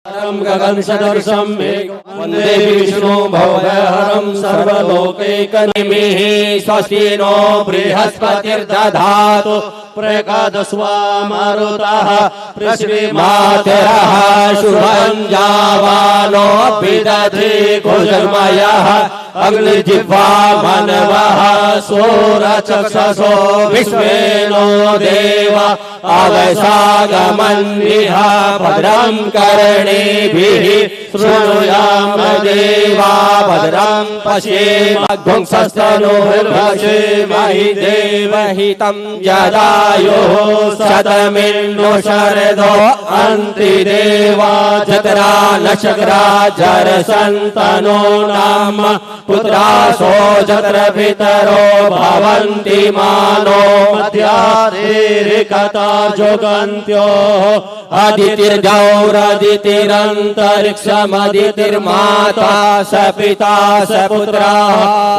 गगन सदर्शम वंदे विष्णु भवहरं सर्वलोकैकनिमिः स्वस्ति नो बृहस्पतिर्दधातु प्रकादस्वा मारुतः पृथ्वीमातरः शुभं जावानो विदधि कुजमयः अग्निजिह्वा मनवः सूरचक्षसो विश्वेनो देव अवसागमन्विह भद्रं कर्णेभिः शृणुयाम देवा भद्रं पश्येमग्भुंसस्तनोर्भक्षेमहि देवहितं जदायुः शतमिन्नो शरदो अन्ति देवा जतरा नशक्रा जरसन्तनो नाम पुत्रासो जत्र पितरो भवन्ति मानो मध्यारेरिकता जोगन्त्यो अदितिर्गौरदितिरन्तरिक्षमदितिर्माता स पिता स पुत्रः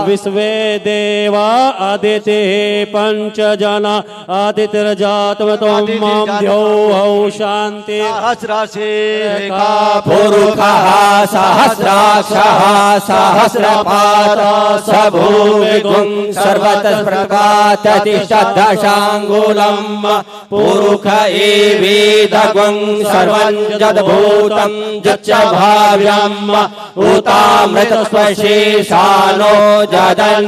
विश्वे देवा अदितिः पञ्चजना अदितिर्जातवतोमाभ्यो शान्ति सहस्रशीर्षा पुरुषः सहस्राक्षः सहस्रपादः स भूमिगुं सर्वतः प्रकाशतिष्ठदशाङ्गुलं पुरुष एवेदगुं सर्वं यद्भूतं यच्च भाव्यम् उतामृतस्वशेषानो जदन्नेनातिरोहति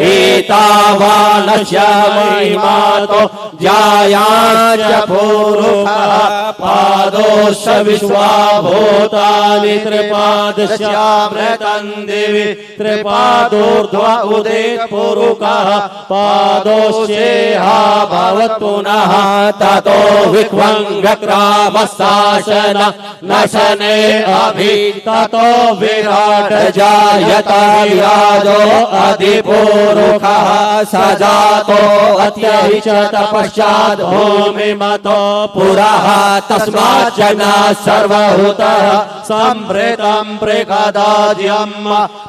एतावानस्य महिमातो जायाच पुरुषः पादोश्च विश्वाभूतानि त्रिपादस्यामृतं दिवि त्रिपादोर्ध्व उदित पुरुषः पादोश्चेहा भवत्पुनः ततो विक्वङ्गक्रामशासन नशने अभि ततो विराट जायत यादो अधिपुरुषः सजातो अत्यहिचत पश्चात् भूमिमतो पुरः तस्माच्च न सर्वभूतः सम्भृतं प्रकदाज्यम्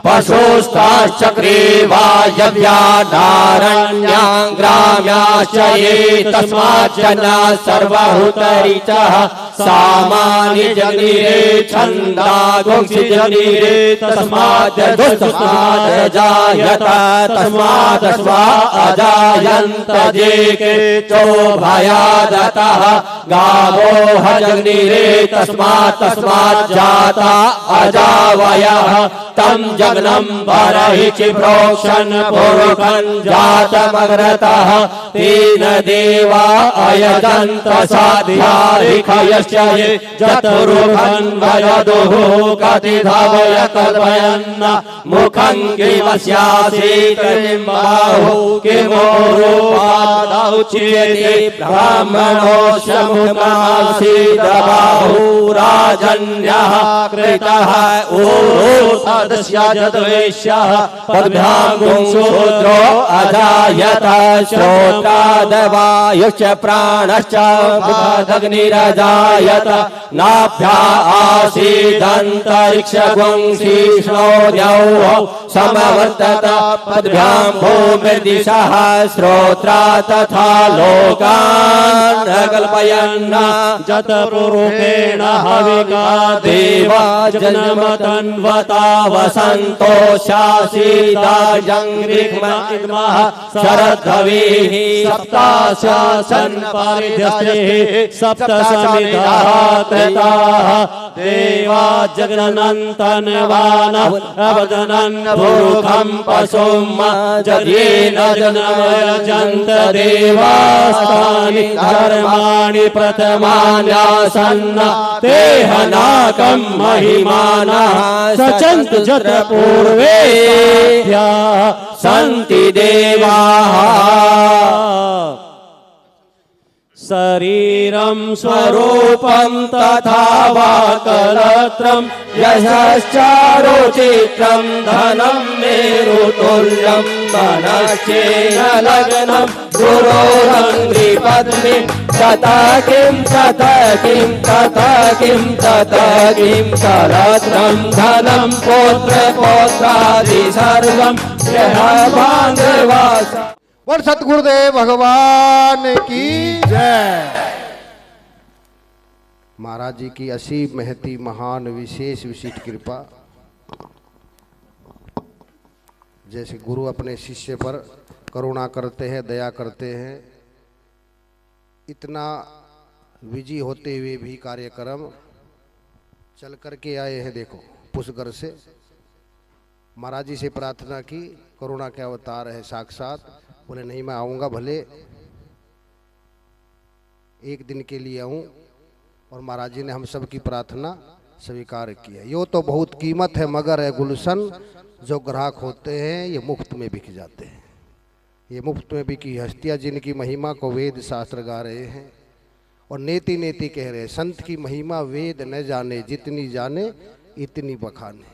पशुस्ताश्चक्रीवा यव्यानारण्यां ग्राम्याश्च ये तस्माच्च न सर्वभूतरिचः सामान्य जगनीरे छन्दा गुंसि जगनीरे तस्मात् जायत तस्मात् स्वा अजायन्त जेके चोभयादतः गावो जगनीरे तस्मात् जाता अजावयः तं जग्नं परहिचि प्रोक्षन् पुरुषं जातमग्रतः तेन देवा अयजन्त साध्याधिकयश्च ये चतुरुखं वयदुः कतिधावय कल्पयन् मुखं किमस्यासीत् बाहु किमोरुपादौच्यते ब्राह्मणोऽस्य मुखमासीत् बाहुराजन्यः कृतः ऊरुर्धस्यजद्वेष्यः पद्भ्यां शूद्रो अजायत श्रोत्रादवायुश्च प्राणश्च अग्निरजायत नाभ्या आसीदन्तरिक्षगुंशीष्णोद्यौ समवर्तत पद्भ्यां भूमिर्दिशः श्रोत्रा तथा लोकान् कल्पयन् जतपुरुषेण हविका देवा जन्मतन्वता वसन्तो शासीदाजङ्घ्रिग्मः शरद्धविः सप्ताशासन् परिध्यस्तेः सप्तसमिधाः कृताः देवा जगनन्तन्वान अवदनन् पुरुषं पशुं जद्येन जनमयजन्त देवास्तानि धर्माणि प्रथमान्यासन् ते हनाकं महिमानः सचन्त जत्र पूर्वे सन्ति देवाः शरीरं स्वरूपं तथा वा कलत्रं यशश्चारुचित्रं धनं मेरुतुल्यं मनश्चेन लग्नं गुरोरङ्घ्रिपद्मे तथा किं कलत्रं धनं पौत्रपौत्रादि सर्वं गृहबान्धवास। बोल सतगुरुदेव भगवान की जय। महाराज जी की असीम महती महान विशेष विशिष्ट कृपा। जैसे गुरु अपने शिष्य पर करुणा करते हैं, दया करते हैं, इतना विजयी होते हुए भी कार्यक्रम चल करके आए हैं। देखो पुष्कर से महाराज जी से प्रार्थना की, करुणा के अवतार है साक्षात। बोले नहीं मैं आऊँगा, भले एक दिन के लिए आऊँ। और महाराज जी ने हम सब की प्रार्थना स्वीकार की है। यो तो बहुत कीमत है मगर है गुलशन, जो ग्राहक होते हैं ये मुफ्त में बिक जाते हैं। ये मुफ्त में बिकी हस्तियाँ जिनकी महिमा को वेद शास्त्र गा रहे हैं और नेति नेति कह रहे हैं, संत की महिमा वेद न जाने, जितनी जाने इतनी बखाने।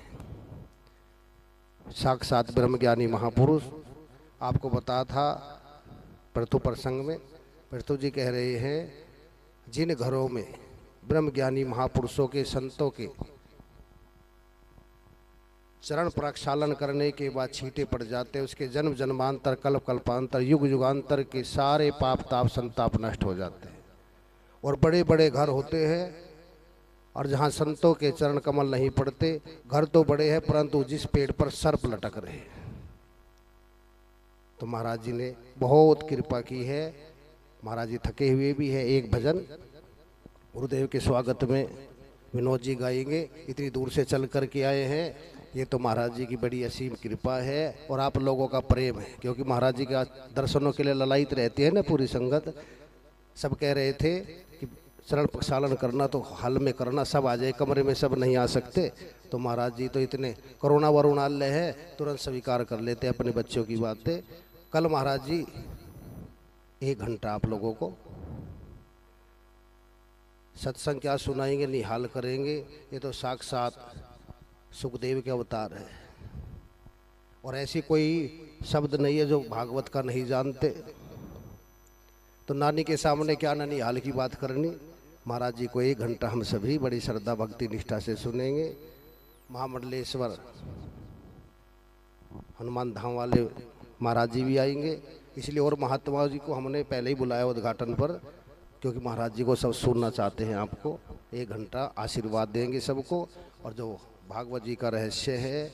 साक्षात ब्रह्मज्ञानी महापुरुष। आपको बता था पृथु प्रसंग में, पृथु जी कह रहे हैं जिन घरों में ब्रह्मज्ञानी महापुरुषों के संतों के चरण प्रक्षालन करने के बाद छींटे पड़ जाते, उसके जन्म जन्मांतर कल्प कल्पांतर युग युगांतर के सारे पाप ताप संताप नष्ट हो जाते हैं। और बड़े बड़े घर होते हैं और जहाँ संतों के चरण कमल नहीं पड़ते, घर तो बड़े हैं परंतु जिस पेड़ पर सर्प लटक रहे। तो महाराज जी ने बहुत कृपा की है। महाराज जी थके हुए भी है। एक भजन गुरुदेव के स्वागत में विनोद जी गाएंगे। इतनी दूर से चल कर के आए हैं, ये तो महाराज जी की बड़ी असीम कृपा है और आप लोगों का प्रेम है। क्योंकि महाराज जी का दर्शनों के लिए ललायित रहती है ना पूरी संगत। सब कह रहे थे कि चरण प्रक्षालन करना तो हल में करना, सब आ जाए, कमरे में सब नहीं आ सकते। तो महाराज जी तो इतने करुणा वरुणालय है, तुरंत स्वीकार कर लेते अपने बच्चों की बातें। कल महाराज जी 1 घंटा आप लोगों को सत्संग क्या सुनाएंगे, निहाल करेंगे। ये तो साक्षात सुखदेव के अवतार है और ऐसी कोई शब्द नहीं है जो भागवत का नहीं जानते। तो नानी के सामने क्या ननिहाल की बात करनी। महाराज जी को 1 घंटा हम सभी बड़ी श्रद्धा भक्ति निष्ठा से सुनेंगे। महामंडलेश्वर हनुमान धाम वाले महाराज जी भी आएंगे, इसलिए और महात्मा जी को हमने पहले ही बुलाया उद्घाटन पर, क्योंकि महाराज जी को सब सुनना चाहते हैं। आपको 1 घंटा आशीर्वाद देंगे सबको। और जो भागवत जी का रहस्य है,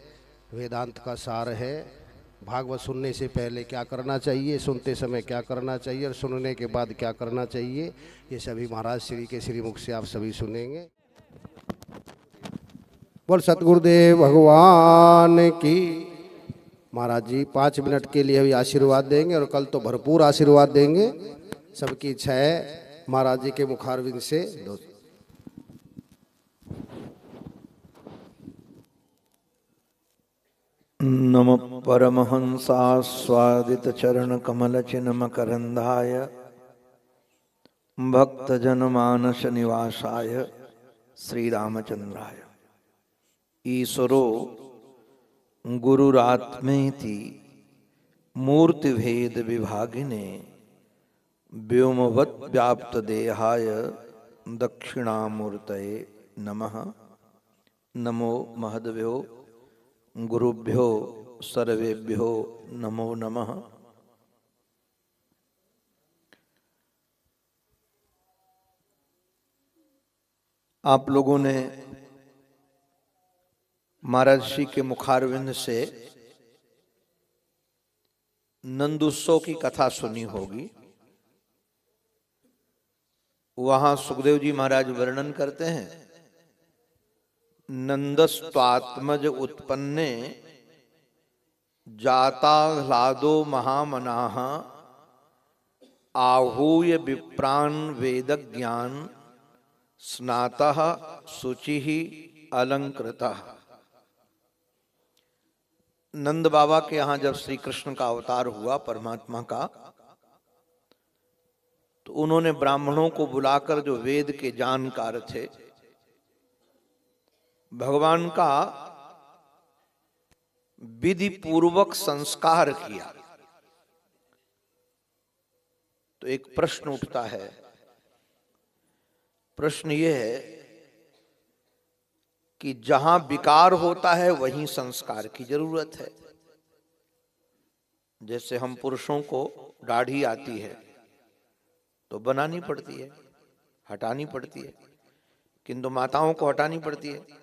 वेदांत का सार है, भागवत सुनने से पहले क्या करना चाहिए, सुनते समय क्या करना चाहिए और सुनने के बाद क्या करना चाहिए, ये सभी महाराज श्री के श्रीमुख से आप सभी सुनेंगे। बोल सतगुरुदेव भगवान की। महाराज जी 5 मिनट के लिए भी आशीर्वाद देंगे और कल तो भरपूर आशीर्वाद देंगे। सबकी इच्छा है महाराज जी के मुखारविंद से नमः परमहंसास्वादित चरण कमल चिन्ह करंदाय भक्तजनमानस निवासाय श्री रामचंद्राय। ईश्वरो गुरुरात्मेति मूर्ति भेद विभागिने व्योमवत् व्याप्त देहाय दक्षिणामूर्तये नमः। नमो महद्भ्यो गुरुभ्यो सर्वेभ्यो नमो नमः। आप लोगों ने महाराज जी के मुखारविंद से नंदोत्सव की कथा सुनी होगी। वहां सुखदेव जी महाराज वर्णन करते हैं, नंदस्त्वात्मज उत्पन्ने जाता ह्लादो महामनाः आहूय विप्रान वेद ज्ञान स्नातः शुचिः अलंकृतः। नंद बाबा के यहाँ जब श्री कृष्ण का अवतार हुआ परमात्मा का, तो उन्होंने ब्राह्मणों को बुलाकर जो वेद के जानकार थे, भगवान का विधि पूर्वक संस्कार किया। तो एक प्रश्न उठता है, प्रश्न यह है कि जहां विकार होता है वहीं संस्कार की जरूरत है। जैसे हम पुरुषों को दाढ़ी आती है तो बनानी पड़ती है, हटानी पड़ती है। किंतु माताओं को हटानी पड़ती है।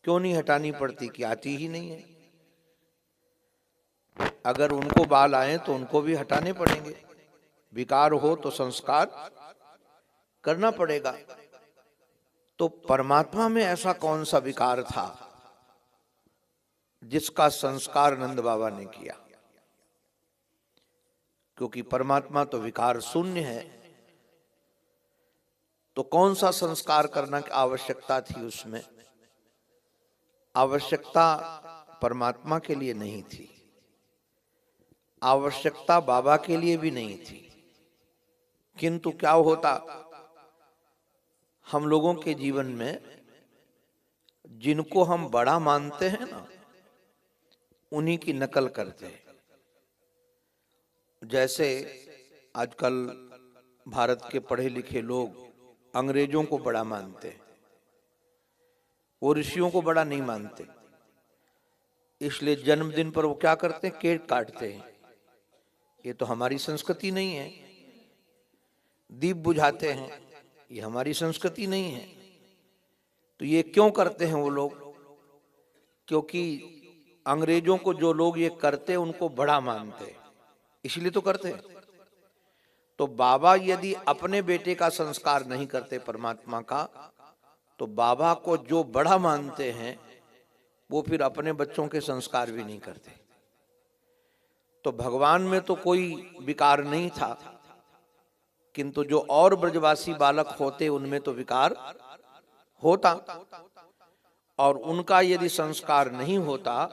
क्यों नहीं हटानी पड़ती? कि आती ही नहीं है। अगर उनको बाल आए तो उनको भी हटाने पड़ेंगे। विकार हो तो संस्कार करना पड़ेगा। तो परमात्मा में ऐसा कौन सा विकार था जिसका संस्कार नंद बाबा ने किया? क्योंकि परमात्मा तो विकार शून्य है, तो कौन सा संस्कार करना की आवश्यकता थी उसमें? आवश्यकता परमात्मा के लिए नहीं थी, आवश्यकता बाबा के लिए भी नहीं थी। किंतु क्या होता, हम लोगों के जीवन में जिनको हम बड़ा मानते हैं ना, उन्हीं की नकल करते हैं। जैसे आजकल भारत के पढ़े लिखे लोग अंग्रेजों को बड़ा मानते हैं, वो ऋषियों को बड़ा नहीं मानते, इसलिए जन्मदिन पर वो क्या करते हैं? केक काटते हैं। ये तो हमारी संस्कृति नहीं है। दीप बुझाते हैं, ये हमारी संस्कृति नहीं है। तो ये क्यों करते हैं वो लोग? क्योंकि अंग्रेजों को जो लोग ये करते हैं उनको बड़ा मानते हैं, इसलिए तो करते हैं। तो बाबा यदि अपने बेटे का संस्कार नहीं करते परमात्मा का, तो बाबा को जो बड़ा मानते हैं वो फिर अपने बच्चों के संस्कार भी नहीं करते। तो भगवान में तो कोई विकार नहीं था, किंतु जो और ब्रजवासी बालक होते उनमें तो विकार होता, और उनका यदि संस्कार नहीं होता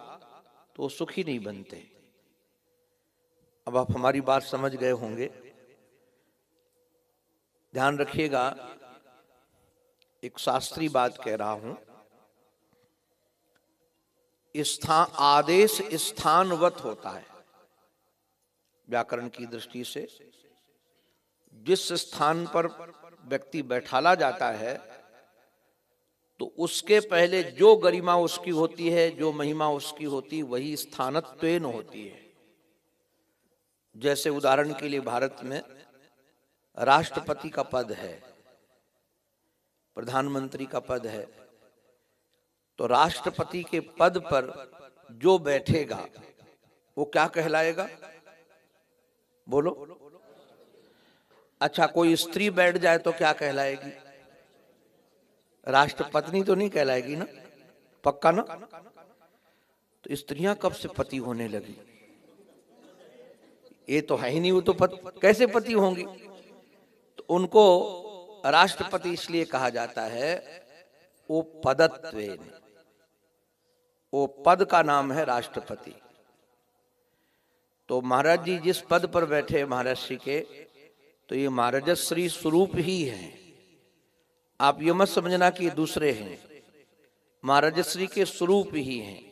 तो वो सुखी नहीं बनते। अब आप हमारी बात समझ गए होंगे। ध्यान रखिएगा, एक शास्त्रीय बात कह रहा हूं। आदेश स्थानवत होता है व्याकरण की दृष्टि से। जिस स्थान पर व्यक्ति बैठाला जाता है तो उसके पहले जो गरिमा उसकी होती है, जो महिमा उसकी होती है, वही स्थानत्वेन होती है। जैसे उदाहरण के लिए भारत में राष्ट्रपति का पद है, प्रधानमंत्री का पद है, तो राष्ट्रपति के पद पर जो बैठेगा वो क्या कहलाएगा? बोलो। अच्छा, कोई स्त्री बैठ जाए तो क्या कहलाएगी? राष्ट्रपत्नी तो नहीं कहलाएगी ना, पक्का ना? तो स्त्रियां कब से पति होने लगी? ये तो है ही नहीं, वो तो कैसे पति होंगी? तो उनको राष्ट्रपति इसलिए कहा जाता है, वो पदत्वेन, वो पद का नाम है राष्ट्रपति। तो महाराज जी जिस पद पर बैठे महर्षि के, तो ये महाराजश्री स्वरूप ही है। आप ये मत समझना कि ये दूसरे हैं, महाराजश्री के स्वरूप ही हैं।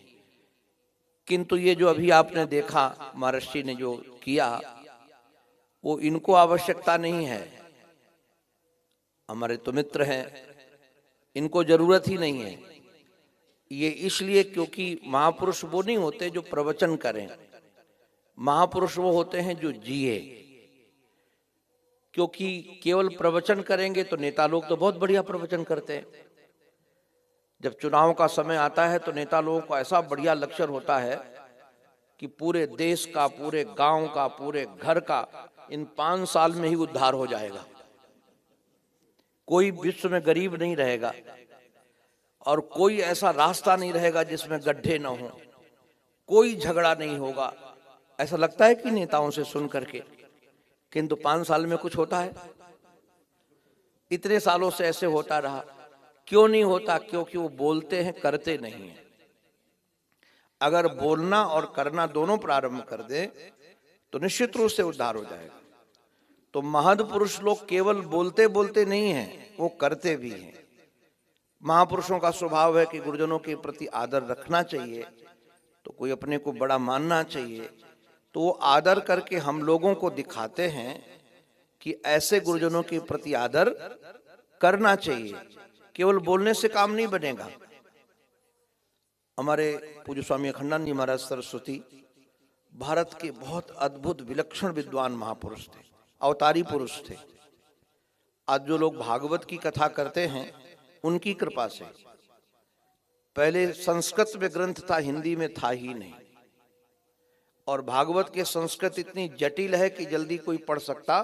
किंतु ये जो अभी आपने देखा महर्षि ने जो किया, वो इनको आवश्यकता नहीं है। हमारे तो मित्र हैं, इनको जरूरत ही नहीं है। ये इसलिए क्योंकि महापुरुष वो नहीं होते जो प्रवचन करें, महापुरुष वो होते हैं जो जिए। क्योंकि केवल प्रवचन करेंगे तो नेता लोग तो बहुत बढ़िया प्रवचन करते हैं। जब चुनाव का समय आता है तो नेता लोगों को ऐसा बढ़िया लक्ष्य होता है कि पूरे देश का, पूरे गांव का, पूरे घर का इन 5 साल में ही उद्धार हो जाएगा। कोई विश्व में गरीब नहीं रहेगा और कोई ऐसा रास्ता नहीं रहेगा जिसमें गड्ढे न हो, कोई झगड़ा नहीं होगा। ऐसा लगता है कि नेताओं से सुन करके, किंतु 5 साल में कुछ होता है? इतने सालों से ऐसे होता रहा। क्यों नहीं होता? क्योंकि वो बोलते हैं, करते नहीं है। अगर बोलना और करना दोनों प्रारंभ कर दे तो निश्चित रूप से उद्धार हो जाएगा। तो महद पुरुष लोग केवल बोलते बोलते नहीं हैं, वो करते भी हैं। महापुरुषों का स्वभाव है कि गुरुजनों के प्रति आदर रखना चाहिए, तो कोई अपने को बड़ा मानना चाहिए, तो वो आदर करके हम लोगों को दिखाते हैं कि ऐसे गुरुजनों के प्रति आदर करना चाहिए। केवल बोलने से काम नहीं बनेगा। हमारे पूज्य स्वामी अखंडानंद जी महाराज सरस्वती भारत के बहुत अद्भुत विलक्षण विद्वान महापुरुष थे, अवतारी पुरुष थे। आज जो लोग भागवत की कथा करते हैं उनकी कृपा से। पहले संस्कृत में ग्रंथ था, हिंदी में था ही नहीं, और भागवत के संस्कृत इतनी जटिल है कि जल्दी कोई पढ़ सकता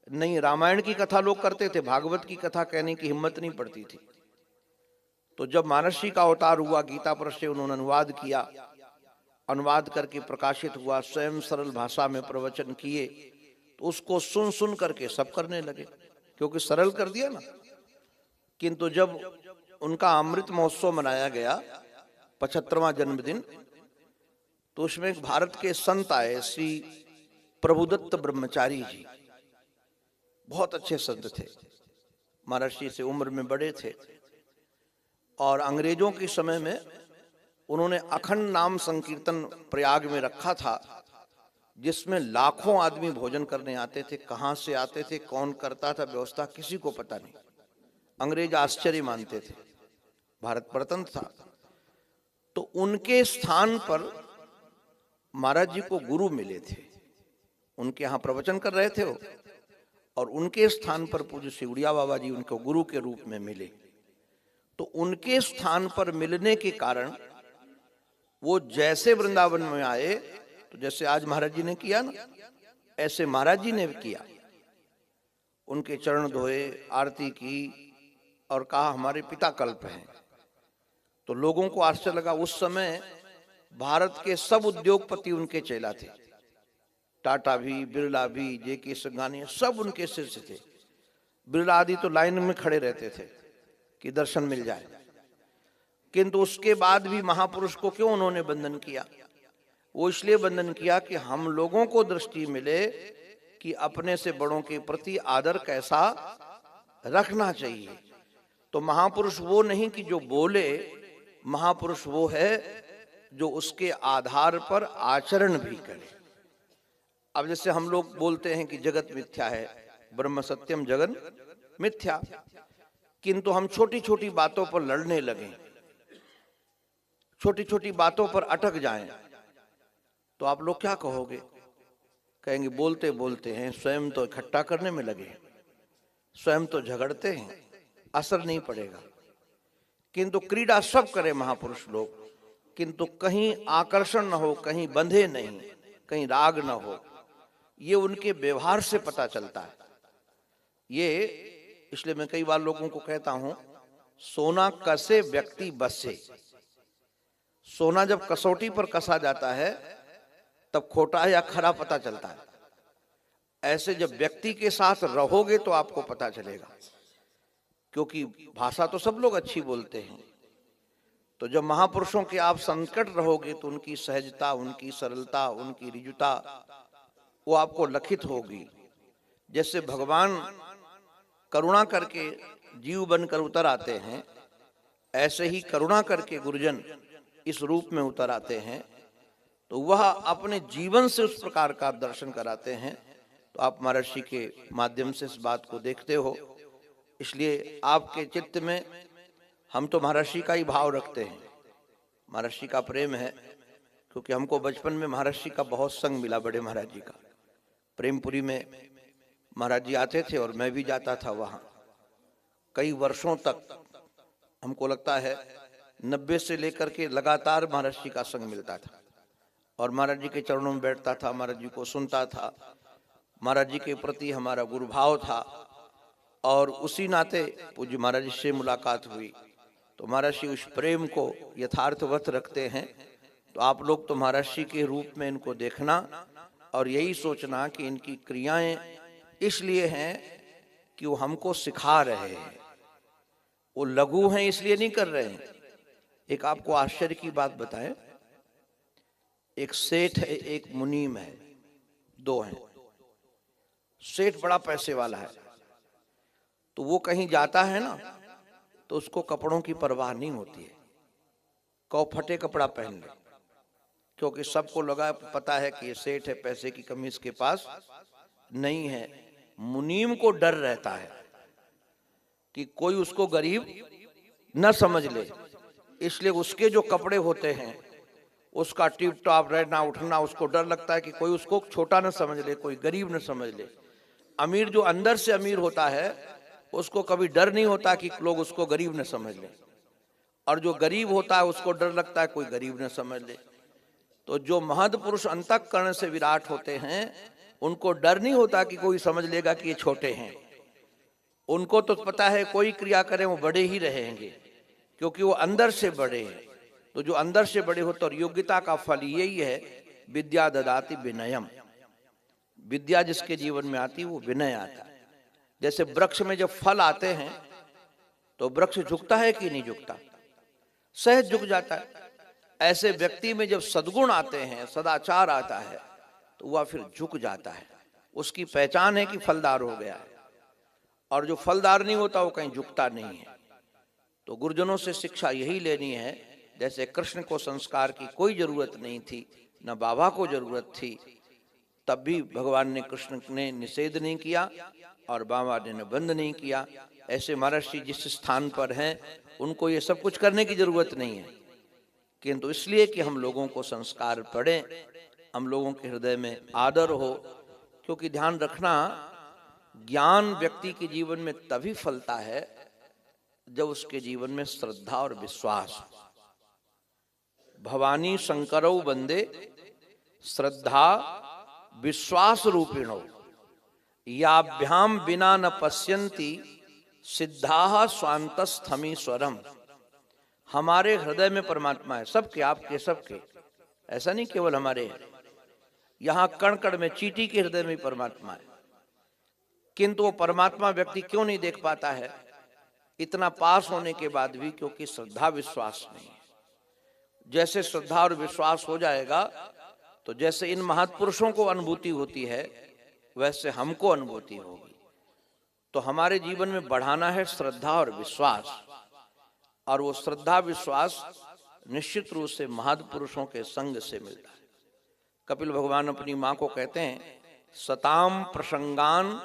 नहीं। रामायण की कथा लोग करते थे, भागवत की कथा कहने की हिम्मत नहीं पड़ती थी। तो जब महर्षि का अवतार हुआ, गीता पर से उन्होंने अनुवाद किया, अनुवाद करके प्रकाशित हुआ, स्वयं सरल भाषा में प्रवचन किए, तो उसको सुन सुन करके सब करने लगे, क्योंकि सरल कर दिया ना। किंतु जब उनका अमृत महोत्सव मनाया गया, 75वां जन्मदिन, तो उसमें एक भारत के संत आए, श्री प्रभुदत्त ब्रह्मचारी जी। बहुत अच्छे संत थे, महर्षि से उम्र में बड़े थे, और अंग्रेजों के समय में उन्होंने अखंड नाम संकीर्तन प्रयाग में रखा था, जिसमें लाखों आदमी भोजन करने आते थे। कहाँ से आते थे, कौन करता था व्यवस्था, किसी को पता नहीं। अंग्रेज आश्चर्य मानते थे, भारत परतंत्र था। तो उनके स्थान पर महाराज जी को गुरु मिले थे, उनके यहाँ प्रवचन कर रहे थे वो, और उनके स्थान पर पूज्य सिवड़िया बाबा जी उनको गुरु के रूप में मिले। तो उनके स्थान पर मिलने के कारण वो जैसे वृंदावन में आए, तो जैसे आज महाराज जी ने किया ना, ऐसे महाराज जी ने भी किया। उनके चरण धोए, आरती की, और कहा हमारे पिता कल्प हैं। तो लोगों को आश्चर्य लगा। उस समय भारत के सब उद्योगपति उनके चेला थे, टाटा भी, बिरला भी, जेके संघानी, सब उनके शिष्य थे। बिरला आदि तो लाइन में खड़े रहते थे कि दर्शन मिल जाए। किंतु उसके बाद भी महापुरुष को क्यों उन्होंने वंदन किया? वो इसलिए वंदन किया कि हम लोगों को दृष्टि मिले कि अपने से बड़ों के प्रति आदर कैसा रखना चाहिए। तो महापुरुष वो नहीं कि जो बोले, महापुरुष वो है जो उसके आधार पर आचरण भी करे। अब जैसे हम लोग बोलते हैं कि जगत मिथ्या है, ब्रह्म सत्यम जगत मिथ्या, किंतु हम छोटी छोटी बातों पर लड़ने लगे, छोटी छोटी बातों पर अटक जाएं, तो आप लोग क्या कहोगे? कहेंगे बोलते बोलते हैं, स्वयं तो इकट्ठा करने में लगे, स्वयं तो झगड़ते हैं, असर नहीं पड़ेगा। किंतु क्रीड़ा सब करे महापुरुष लोग, किंतु कहीं आकर्षण न हो, कहीं बंधे नहीं, कहीं राग न हो, ये उनके व्यवहार से पता चलता है। ये इसलिए मैं कई बार लोगों को कहता हूं, सोना कसे व्यक्ति बसे। सोना जब कसौटी पर कसा जाता है तब खोटा या खरा पता चलता है। ऐसे जब व्यक्ति के साथ रहोगे तो आपको पता चलेगा, क्योंकि भाषा तो सब लोग अच्छी बोलते हैं। तो जब महापुरुषों के आप संकट रहोगे तो उनकी सहजता, उनकी सरलता, उनकी रिजुता वो आपको लखित होगी। जैसे भगवान करुणा करके जीव बनकर उतर आते हैं, ऐसे ही करुणा करके गुरुजन इस रूप में उतर आते हैं, तो वह अपने जीवन से उस प्रकार का दर्शन कराते हैं। तो आप महर्षि के माध्यम से इस बात को देखते हो, इसलिए आपके चित्त में हम तो महर्षि का ही भाव रखते हैं, महर्षि का प्रेम है, क्योंकि हमको बचपन में महर्षि का बहुत संग मिला। बड़े महाराज जी का प्रेमपुरी में महाराज जी आते थे और मैं भी जाता था वहाँ। कई वर्षों तक हमको लगता है 90 से लेकर के लगातार महर्षि का संग मिलता था, और महाराज जी के चरणों में बैठता था, महाराज जी को सुनता था, महाराज जी के प्रति हमारा गुरु भाव था। और उसी नाते पूज्य महाराज जी से मुलाकात हुई, तो महर्षि उस प्रेम को यथार्थवत रखते हैं। तो आप लोग तो महर्षि के रूप में इनको देखना और यही सोचना कि इनकी क्रियाएं इसलिए हैं कि वो हमको सिखा रहे हैं, वो लघु हैं इसलिए नहीं कर रहे हैं। एक आपको आश्चर्य की बात बताएं, एक सेठ है, एक मुनीम है, दो हैं। सेठ बड़ा पैसे वाला है, तो वो कहीं जाता है ना तो उसको कपड़ों की परवाह नहीं होती है, कहो फटे कपड़ा पहन ले, क्योंकि सबको लगा पता है कि ये सेठ है, पैसे की कमी इसके पास नहीं है। मुनीम को डर रहता है कि कोई उसको गरीब न समझ ले, इसलिए उसके जो कपड़े होते हैं उसका टिप टॉप रहना उठना, उसको डर लगता है कि कोई उसको छोटा न समझ ले, कोई गरीब न समझ ले। अमीर जो अंदर से अमीर होता है उसको कभी डर नहीं होता कि लोग उसको गरीब न समझ लें, और जो गरीब होता है उसको डर लगता है कोई गरीब न समझ ले। तो जो महद पुरुष अंतःकरण से विराट होते हैं उनको डर नहीं होता कि कोई समझ लेगा कि ये छोटे हैं। उनको तो पता है कोई क्रिया करें वो बड़े ही रहेंगे, क्योंकि वो अंदर से बड़े हैं। तो जो अंदर से बड़े होते और योग्यता का फल यही है, विद्या ददाति विनयम। विद्या जिसके जीवन में आती वो विनय आता है। जैसे वृक्ष में जब फल आते हैं तो वृक्ष झुकता है कि नहीं झुकता, सहज झुक जाता है। ऐसे व्यक्ति में जब सद्गुण आते हैं, सदाचार आता है, तो वह फिर झुक जाता है। उसकी पहचान है कि फलदार हो गया है। और जो फलदार नहीं होता वो कहीं झुकता नहीं है। तो गुरुजनों से शिक्षा यही लेनी है, जैसे कृष्ण को संस्कार की कोई जरूरत नहीं थी, न बाबा को जरूरत थी, तब भी भगवान ने कृष्ण ने निषेध नहीं किया और बाबा ने निबंध नहीं किया। ऐसे महर्षि जिस स्थान पर हैं उनको ये सब कुछ करने की जरूरत नहीं है, किंतु इसलिए कि हम लोगों को संस्कार पड़े, हम लोगों के हृदय में आदर हो। क्योंकि ध्यान रखना, ज्ञान व्यक्ति के जीवन में तभी फलता है जब उसके जीवन में श्रद्धा और विश्वास। भवानी शंकरौ वंदे श्रद्धा विश्वास रूपिणो, याभ्याम बिना न पश्यन्ति सिद्धाः स्वांतस्थमीश्वरम। हमारे हृदय में परमात्मा है, सबके, आपके, सबके। ऐसा नहीं केवल हमारे, यहाँ कण कण में, चींटी के हृदय में परमात्मा है। किंतु वो परमात्मा व्यक्ति क्यों नहीं देख पाता है इतना पास होने के बाद भी? क्योंकि श्रद्धा विश्वास नहीं है। जैसे श्रद्धा और विश्वास हो जाएगा तो जैसे इन महापुरुषों को अनुभूति होती है वैसे हमको अनुभूति होगी। तो हमारे जीवन में बढ़ाना है श्रद्धा और विश्वास, और वो श्रद्धा विश्वास निश्चित रूप से महापुरुषों के संग से मिलता है। कपिल भगवान अपनी माँ को कहते हैं, सताम प्रसंगान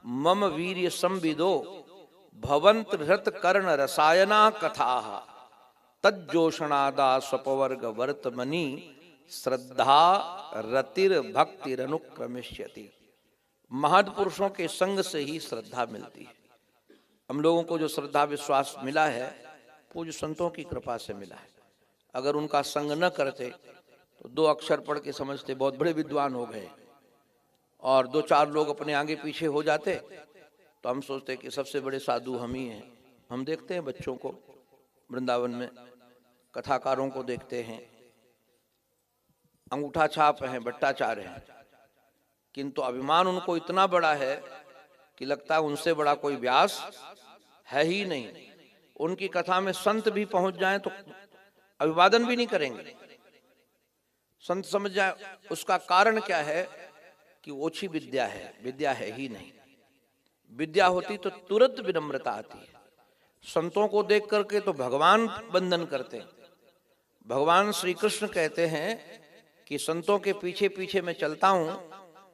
मम वीर्य संविदो भवंत हृत कर्ण रसायना कथा तज्जोषणादा स्वपवर्ग वर्तमनी श्रद्धा रतिर भक्तिर अनुक्रमिष्यति। महापुरुषों के संग से ही श्रद्धा मिलती है। हम लोगों को जो श्रद्धा विश्वास मिला है पूज्य संतों की कृपा से मिला है। अगर उनका संग न करते तो 2 अक्षर पढ़ के समझते बहुत बड़े विद्वान हो गए, और 2-4 लोग अपने आगे पीछे हो जाते तो हम सोचते कि सबसे बड़े साधु हम ही हैं। हम देखते हैं बच्चों को वृंदावन में, कथाकारों को देखते हैं, अंगूठा छाप हैं, भट्टाचार हैं, किंतु अभिमान उनको इतना बड़ा है कि लगता है उनसे बड़ा कोई व्यास है ही नहीं। उनकी कथा में संत भी पहुंच जाएं तो अभिवादन भी नहीं करेंगे, संत समझ जाए। उसका कारण क्या है कि ओछी विद्या है, विद्या है ही नहीं। विद्या होती तो तुरंत विनम्रता आती है। संतों को देख करके तो भगवान वंदन करते हैं। भगवान श्री कृष्ण कहते हैं कि संतों के पीछे पीछे मैं चलता हूं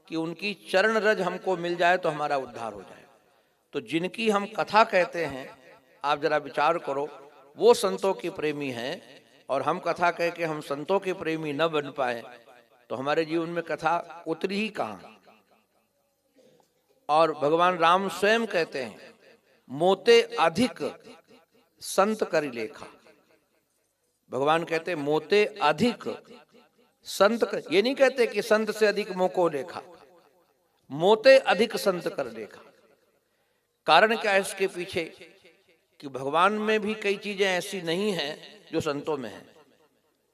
कि उनकी चरण रज हमको मिल जाए तो हमारा उद्धार हो जाए। तो जिनकी हम कथा कहते हैं, आप जरा विचार करो, वो संतों के प्रेमी हैं, और हम कथा कह के हम संतों के प्रेमी न बन पाए तो हमारे जीवन में कथा उतरी ही कहां। और भगवान राम स्वयं कहते हैं, मोते अधिक संत करि लेखा। भगवान कहते हैं मोते अधिक संत कर, ये नहीं कहते कि संत से अधिक मोको लेखा, मोते अधिक संत कर लेखा। कारण क्या है इसके पीछे? कि भगवान में भी कई चीजें ऐसी नहीं हैं जो संतों में हैं,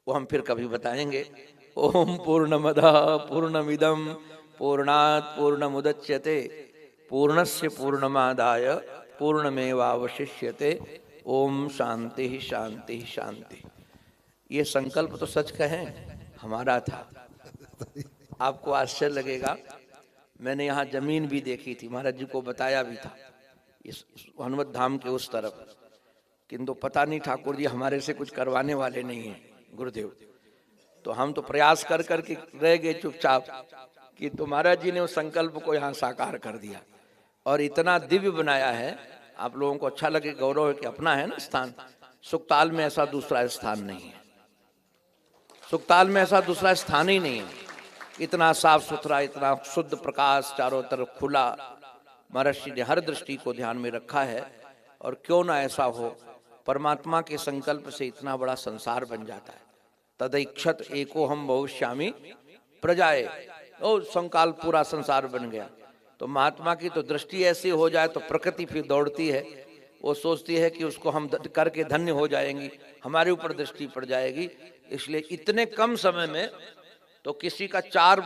वो हम फिर कभी बताएंगे। ओम पूर्णमदः पूर्णमिदं पूर्णात् पूर्णमुदच्यते पूर्णस्य पूर्णमादाय पूर्णमेवावशिष्यते। ओम शांति शांति शांति। ये संकल्प तो सच कहें हमारा था। आपको आश्चर्य लगेगा, मैंने यहाँ जमीन भी देखी थी, महाराज जी को बताया भी था, इस हनुमत धाम के उस तरफ, किंतु पता नहीं ठाकुर जी हमारे से कुछ करवाने वाले नहीं हैं गुरुदेव। तो हम तो प्रयास कर करके रह गए चुपचाप कि तो महाराज जी ने उस संकल्प को यहाँ साकार कर दिया और इतना दिव्य बनाया है। आप लोगों को अच्छा लगे, गौरव है कि अपना है ना स्थान। सुखताल में ऐसा दूसरा स्थान नहीं है, सुखताल में ऐसा दूसरा स्थान ही नहीं है। इतना साफ सुथरा, इतना शुद्ध प्रकाश, चारों तरफ खुला, महर्षि ने हर दृष्टि को ध्यान में रखा है। और क्यों ना ऐसा हो, परमात्मा के संकल्प से इतना बड़ा संसार बन जाता है। तदैक्षत एको हम बहुश्यामी प्रजाए, ओ संकाल पूरा संसार बन गया। तो महात्मा की तो दृष्टि ऐसी हो जाए तो प्रकृति फिर दौड़ती है, वो सोचती है कि उसको हम करके धन्य हो जाएंगी, हमारे ऊपर दृष्टि पड़ जाएगी। इसलिए इतने कम समय में तो किसी का 4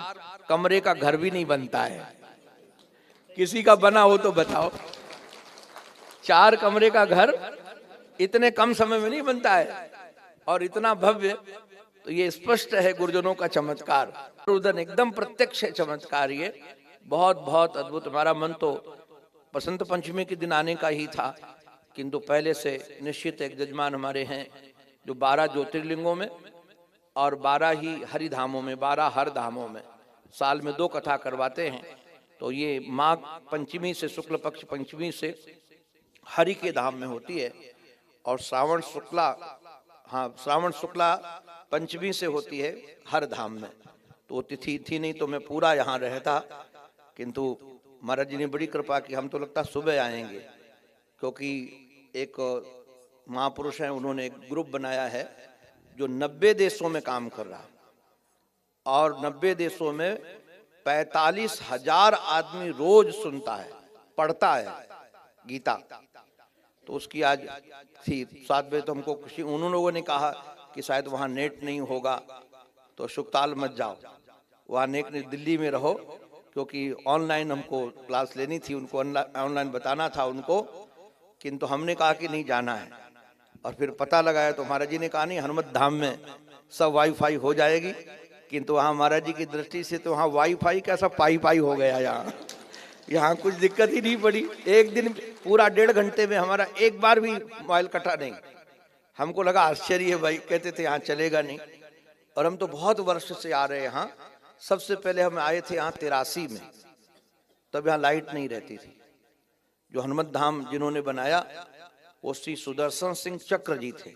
कमरे का घर भी नहीं बनता है। किसी का बना हो तो बताओ, 4 कमरे का घर इतने कम समय में नहीं बनता है, और इतना भव्य। तो ये स्पष्ट है गुरुजनों का चमत्कार, उधर एकदम प्रत्यक्ष है चमत्कार। ये बहुत बहुत अद्भुत। हमारा मन तो बसंत पंचमी के दिन आने का ही था, किंतु पहले से निश्चित एक जजमान हमारे हैं जो 12 ज्योतिर्लिंगों में और 12 ही हरिधामों में, 12 हर धामों में साल में 2 कथा करवाते हैं। तो ये माघ पंचमी से, शुक्ल पक्ष पंचमी से हरि के धाम में होती है, और श्रावण शुक्ला पंचमी से होती है हर धाम में। तो तिथि थी नहीं तो मैं पूरा यहाँ रहता, किंतु महाराज जी ने बड़ी कृपा की। हम तो लगता सुबह आएंगे, क्योंकि एक महापुरुष हैं, उन्होंने एक ग्रुप बनाया है जो 90 देशों में काम कर रहा है, और 90 देशों में 45,000 आदमी रोज सुनता है, पढ़ता है गीता। तो उसकी आज थी 7 बजे, तो हमको खुशी, उन लोगों ने कहा कि शायद वहाँ नेट नहीं होगा तो शुकताल मत जाओ, वहाँ नेट नहीं, दिल्ली में रहो, क्योंकि ऑनलाइन हमको क्लास लेनी थी, उनको ऑनलाइन बताना था उनको। किंतु हमने कहा कि नहीं जाना है, और फिर पता लगाया तो महाराज जी ने कहा नहीं, हनुमत धाम में सब वाईफाई हो जाएगी। किंतु वहाँ महाराज जी की दृष्टि से तो वहाँ वाईफाई कैसा पाई हो गया, यहाँ कुछ दिक्कत ही नहीं पड़ी। एक दिन पूरा 1.5 घंटे में हमारा एक बार भी मोबाइल कटा नहीं। हमको लगा आश्चर्य है भाई, कहते थे यहाँ चलेगा नहीं। और हम तो बहुत वर्ष से आ रहे हैं यहाँ। सबसे पहले हम आए थे यहाँ 83 में, तब यहाँ लाइट नहीं रहती थी। जो हनुमत धाम जिन्होंने बनाया वो श्री सुदर्शन सिंह चक्र जी थे,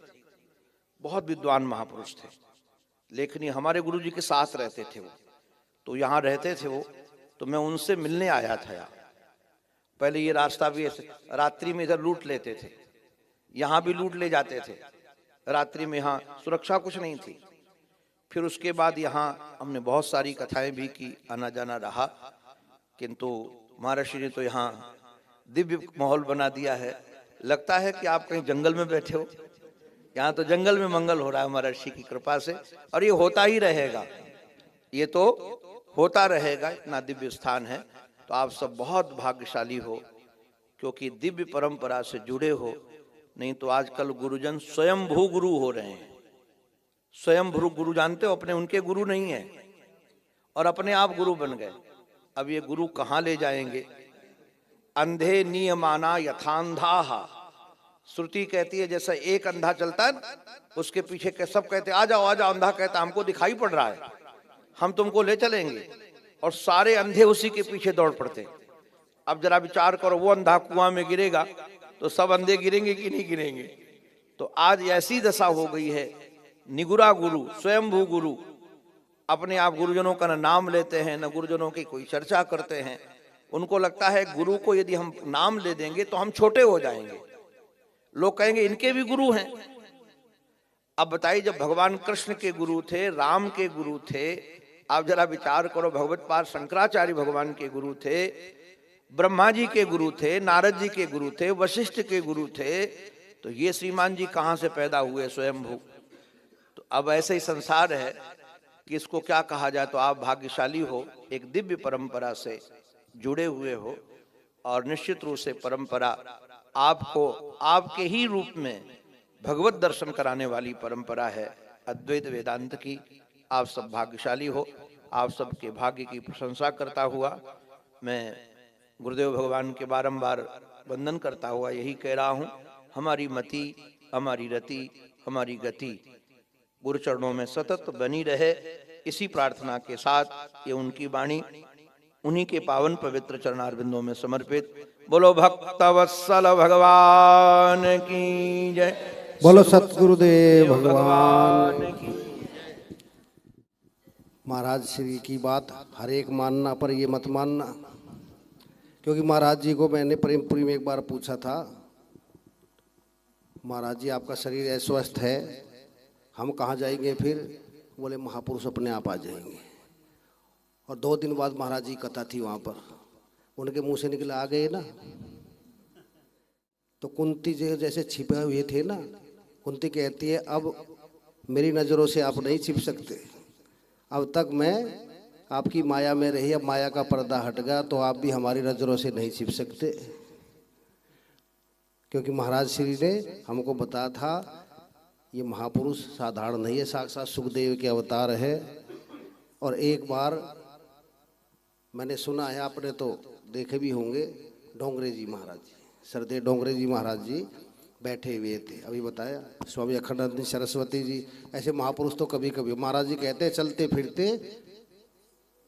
बहुत विद्वान महापुरुष थे, लेकिन हमारे गुरु जी के साथ रहते थे वो, तो यहाँ रहते थे वो। तो मैं उनसे मिलने आया था यहाँ। पहले ये रास्ता भी ऐसे रात्रि में इधर लूट लेते थे, यहाँ भी लूट ले जाते थे रात्रि में, यहाँ सुरक्षा कुछ नहीं थी। फिर उसके बाद यहाँ हमने बहुत सारी कथाएं भी की, आना जाना रहा, किंतु महर्षि ने तो यहाँ दिव्य माहौल बना दिया है। लगता है कि आप कहीं जंगल में बैठे हो। यहाँ तो जंगल में मंगल हो रहा है महर्षि की कृपा से, और ये होता ही रहेगा, ये तो होता रहेगा। इतना दिव्य स्थान है। तो आप सब बहुत भाग्यशाली हो, क्योंकि दिव्य परंपरा से जुड़े हो। नहीं तो आजकल गुरुजन स्वयंभू गुरु हो रहे हैं। स्वयंभू गुरु जानते हो, अपने उनके गुरु नहीं है, और अपने आप गुरु बन गए। अब ये गुरु कहाँ ले जाएंगे? अंधे नियमाना यथांधा, श्रुति कहती है जैसा एक अंधा चलता है, उसके पीछे के सब कहते आ जाओ आ जाओ। अंधा कहता हमको दिखाई पड़ रहा है, हम तुमको ले चलेंगे, और सारे अंधे उसी के पीछे दौड़ पड़ते। अब जरा विचार करो, वो अंधा कुआं में गिरेगा तो सब अंधे गिरेंगे कि नहीं गिरेंगे? तो आज ऐसी दशा हो गई है। निगुरा गुरु, स्वयंभू गुरु, अपने आप गुरुजनों का न नाम लेते हैं, न गुरुजनों की कोई चर्चा करते हैं। उनको लगता है गुरु को यदि हम नाम ले देंगे तो हम छोटे हो जाएंगे, लोग कहेंगे इनके भी गुरु हैं। अब बताइए, जब भगवान कृष्ण के गुरु थे, राम के गुरु थे, आप जरा विचार करो, भगवत पाद शंकराचार्य भगवान के गुरु थे, ब्रह्मा जी के गुरु थे, नारद जी के गुरु थे, वशिष्ठ के गुरु थे, तो ये श्रीमान जी कहाँ से पैदा हुए स्वयंभू? तो अब ऐसे ही संसार है कि इसको क्या कहा जाए। तो आप भाग्यशाली हो, एक दिव्य परंपरा से जुड़े हुए हो, और निश्चित रूप से परंपरा आपको आपके ही रूप में भगवत दर्शन कराने वाली परंपरा है अद्वैत वेदांत की। आप सब भाग्यशाली हो। आप सबके भाग्य की प्रशंसा करता हुआ मैं गुरुदेव भगवान के बारंबार वंदन करता हुआ यही कह रहा हूँ, हमारी मति, हमारी रति, हमारी गति गुरु चरणों में सतत बनी रहे। इसी प्रार्थना के साथ ये उनकी वाणी उन्हीं के पावन पवित्र चरणारविंदों में समर्पित। बोलो भक्तवत्सल भगवान की जय। बोलो सतगुरुदेव भगवान की। महाराज श्री की बात हर एक मानना, पर ये मत मानना, क्योंकि महाराज जी को मैंने प्रेमपुरी में एक बार पूछा था, महाराज जी आपका शरीर अस्वस्थ है, हम कहाँ जाएंगे फिर? बोले महापुरुष अपने आप आ जाएंगे। और 2 दिन बाद महाराज जी कथा थी वहाँ पर, उनके मुंह से निकला आ गए ना। तो कुंती जी जैसे छिपे हुए थे ना, कुंती कहती है अब मेरी नज़रों से आप नहीं छिप सकते, अब तक मैं आपकी माया में रही, अब माया का पर्दा हट गया तो आप भी हमारी नज़रों से नहीं छिप सकते। क्योंकि महाराज श्री ने हमको बताया था ये महापुरुष साधारण नहीं है, साक्षात सुखदेव के अवतार है। और एक बार मैंने सुना है, आपने तो देखे भी होंगे, डोंगरे जी महाराज जी, सरदेव डोंगरे जी महाराज जी बैठे हुए थे, अभी बताया स्वामी अखंडानंद सरस्वती जी, ऐसे महापुरुष तो कभी कभी, महाराज जी कहते हैं चलते फिरते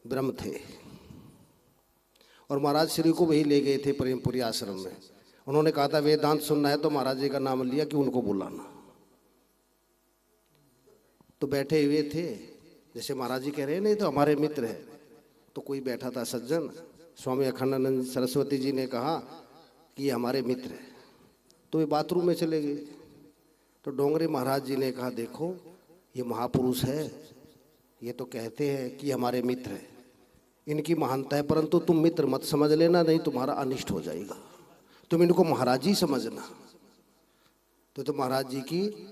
ब्रह्म थे। और महाराज श्री को वही ले गए थे प्रेमपुरी आश्रम में, उन्होंने कहा था वेदांत सुनना है तो महाराज जी का नाम लिया कि उनको बुलाना। तो बैठे हुए थे, जैसे महाराज जी कह रहे हैं नहीं तो हमारे मित्र है, तो कोई बैठा था सज्जन, स्वामी अखंडानंद सरस्वती जी ने कहा कि ये हमारे मित्र है, तो वे बाथरूम में चले गए। तो डोंगरे महाराज जी ने कहा देखो ये महापुरुष है, ये तो कहते हैं कि हमारे मित्र है, इनकी महानता है, परंतु तुम मित्र मत समझ लेना, नहीं तुम्हारा अनिष्ट हो जाएगा, तुम इनको महाराज जी समझना। तो महाराज जी की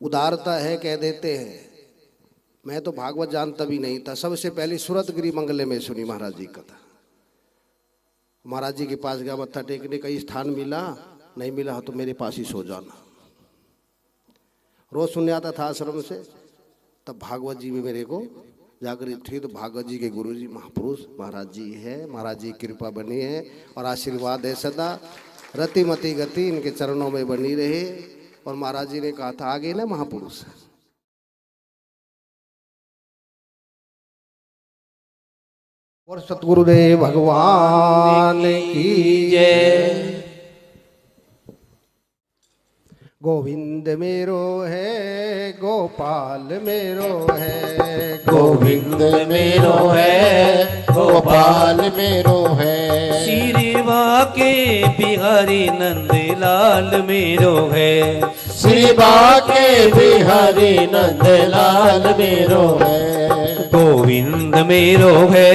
उदारता है, कह देते हैं। मैं तो भागवत जानता भी नहीं था, सबसे पहले सूरतगिरी मंगले में सुनी महाराज जी कथा। महाराज जी के पास गया, मत्था टेकने, कहीं स्थान मिला, नहीं मिला तो मेरे पास ही सो जाना। रोज सुनने आता था आश्रम से, तब भागवत जी में मेरे को जागृत थी। तो भागवत जी के गुरु जी महापुरुष महाराज जी है, महाराज जी की कृपा बनी है और आशीर्वाद है सदा, रतिमति गति इनके चरणों में बनी रहे। और महाराज जी ने कहा था आगे ना महापुरुष। और सतगुरुदेव भगवान की जय। गोविंद मेरो है, गोपाल मेरो है, गोविंद मेरो है, गोपाल मेरो है, श्रीवा के बिहारी नंदलाल मेरो है, श्रीबा के बिहारी नंदलाल मेरो है, गोविंद मेरो है,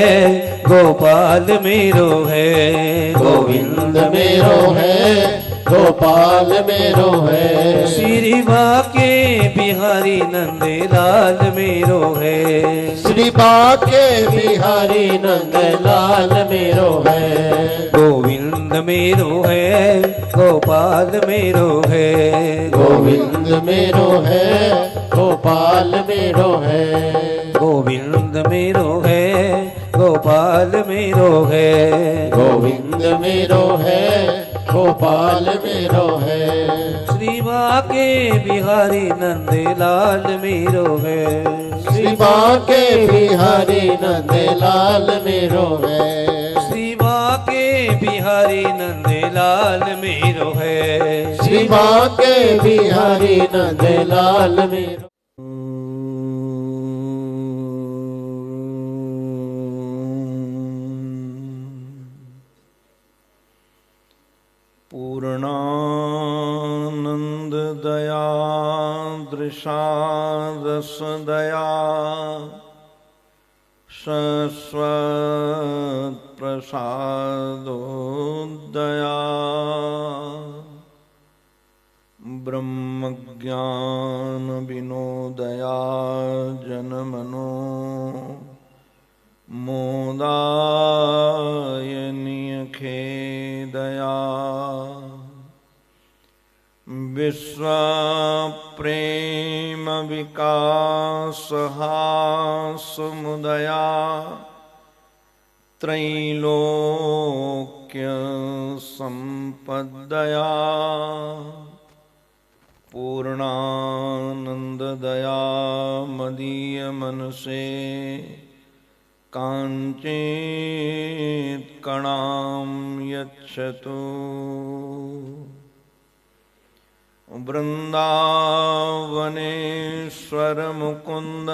गोपाल मेरो है, गोविंद मेरो है, गोपाल मेरो है, श्रीवा के बिहारी नंदलाल मेरो है, श्रीबा के बिहारी नंदलाल मेरो है, गोविंद मेरो है, गोपाल मेरो है, गोविंद मेरो है, गोपाल मेरो है, गोविंद मेरो है, गोपाल मेरो है, गोविंद मेरो है, गोपाल मेरो है, श्रीबा के बिहारी नंदलाल मेरो है, श्रीबा के बिहारी नंदलाल मेरो है, श्रीबा के बिहारी नंदलाल मेरो है, श्रीबा के बिहारी नंदलाल मेरो। पूर्णानंद दया दृशा रस दया शाश्वत प्रसादोदया ब्रह्म ज्ञान विनोदया जनमनो मोदायनीय खेदया विश्व प्रेम विकास हासमुदया त्रैलोक्य संपदया पूर्णानंद दया मदीय मन से कांचित कणाम यच्छतु वृंदावनेश्वर मुकुंद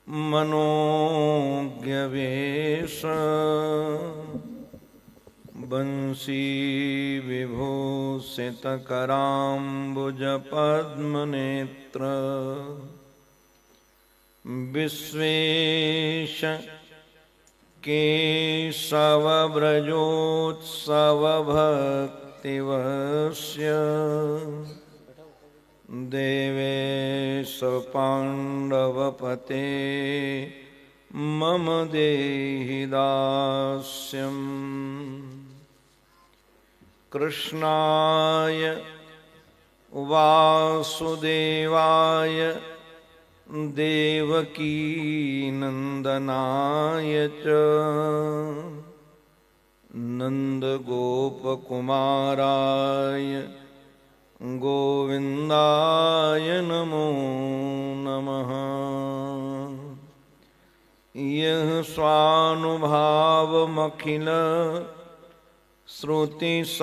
मनोज्ञवेश बंसी विभूषित कराम्बुज पद्मनेत्र विश्वेश केशव व्रजोत्सव भक्तिवश्य देवेश पाण्डवपते मम देहि दास्यम् कृष्णाय वासुदेवाय देवकी नंदनाय च नंदगोपकुमाराय गोविन्दाय नमो नमः। यः स्वानुभावमखिल श्रुतिसारमेकम्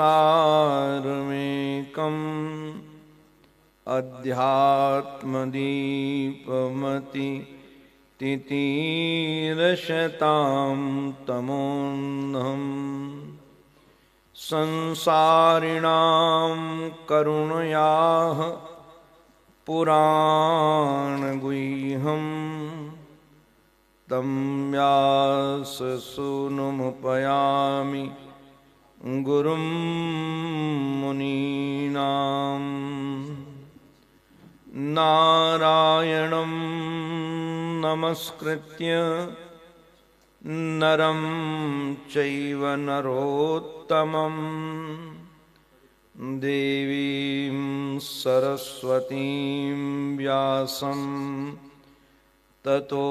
अध्यात्मदीपमति तितीरशतां तमोन्धम् संसारिणां करुणयाः पुराणगुह्यम् तं व्याससूनुमुपयामि गुरुं मुनीनां। नारायणं नमस्कृत्य नरं चैव नरोत्तमं देवीं सरस्वतीं व्यासं ततो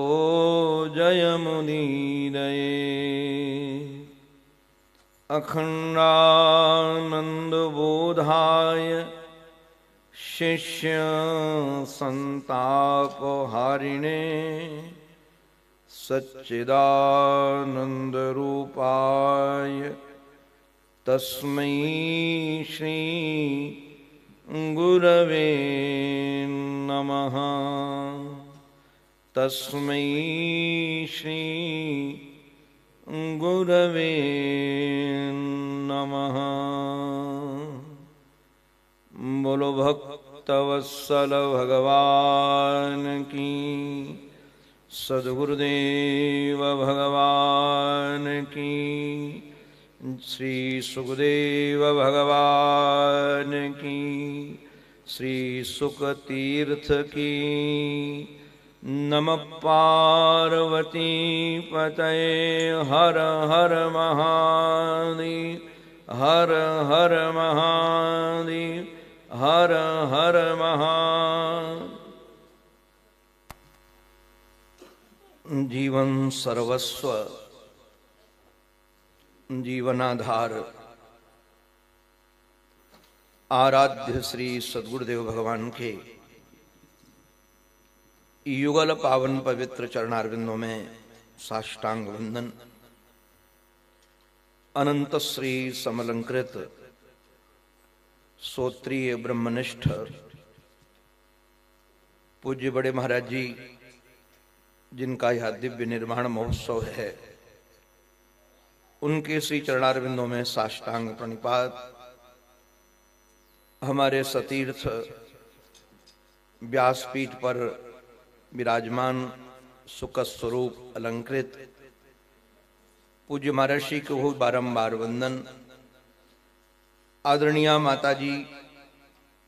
जयमुदीरये। अखण्डानन्दबोधाय शिष्य संतापहारिणे सच्चिदानन्दरूपाय तस्मै श्री गुरवे नमः। तस्मै श्री गुरवे नमः। बोलो भक्तवत्सल भगवान की, सद्गुरुदेव भगवान की, श्री सुखदेव भगवान की, श्री सुखतीर्थ की। नमः पार्वती पतये हर हर महादेव, हर हर महादेव, हर हर महा। जीवन सर्वस्व, जीवनाधार आराध्य श्री सद्गुरुदेव भगवान के युगल पावन पवित्र चरणारविंदों में साष्टांग वंदन। अनंत श्री समलंकृत सोत्रीय ब्रह्मनिष्ठ पूज्य बड़े महाराज जी, जिनका यह दिव्य निर्माण महोत्सव है, उनके श्री चरणारविंदों में साष्टांग प्रणिपात। हमारे सतीर्थ व्यासपीठ पर विराजमान सुख स्वरूप अलंकृत पूज्य महर्षि को बारंबार वंदन। आदरणीय माताजी,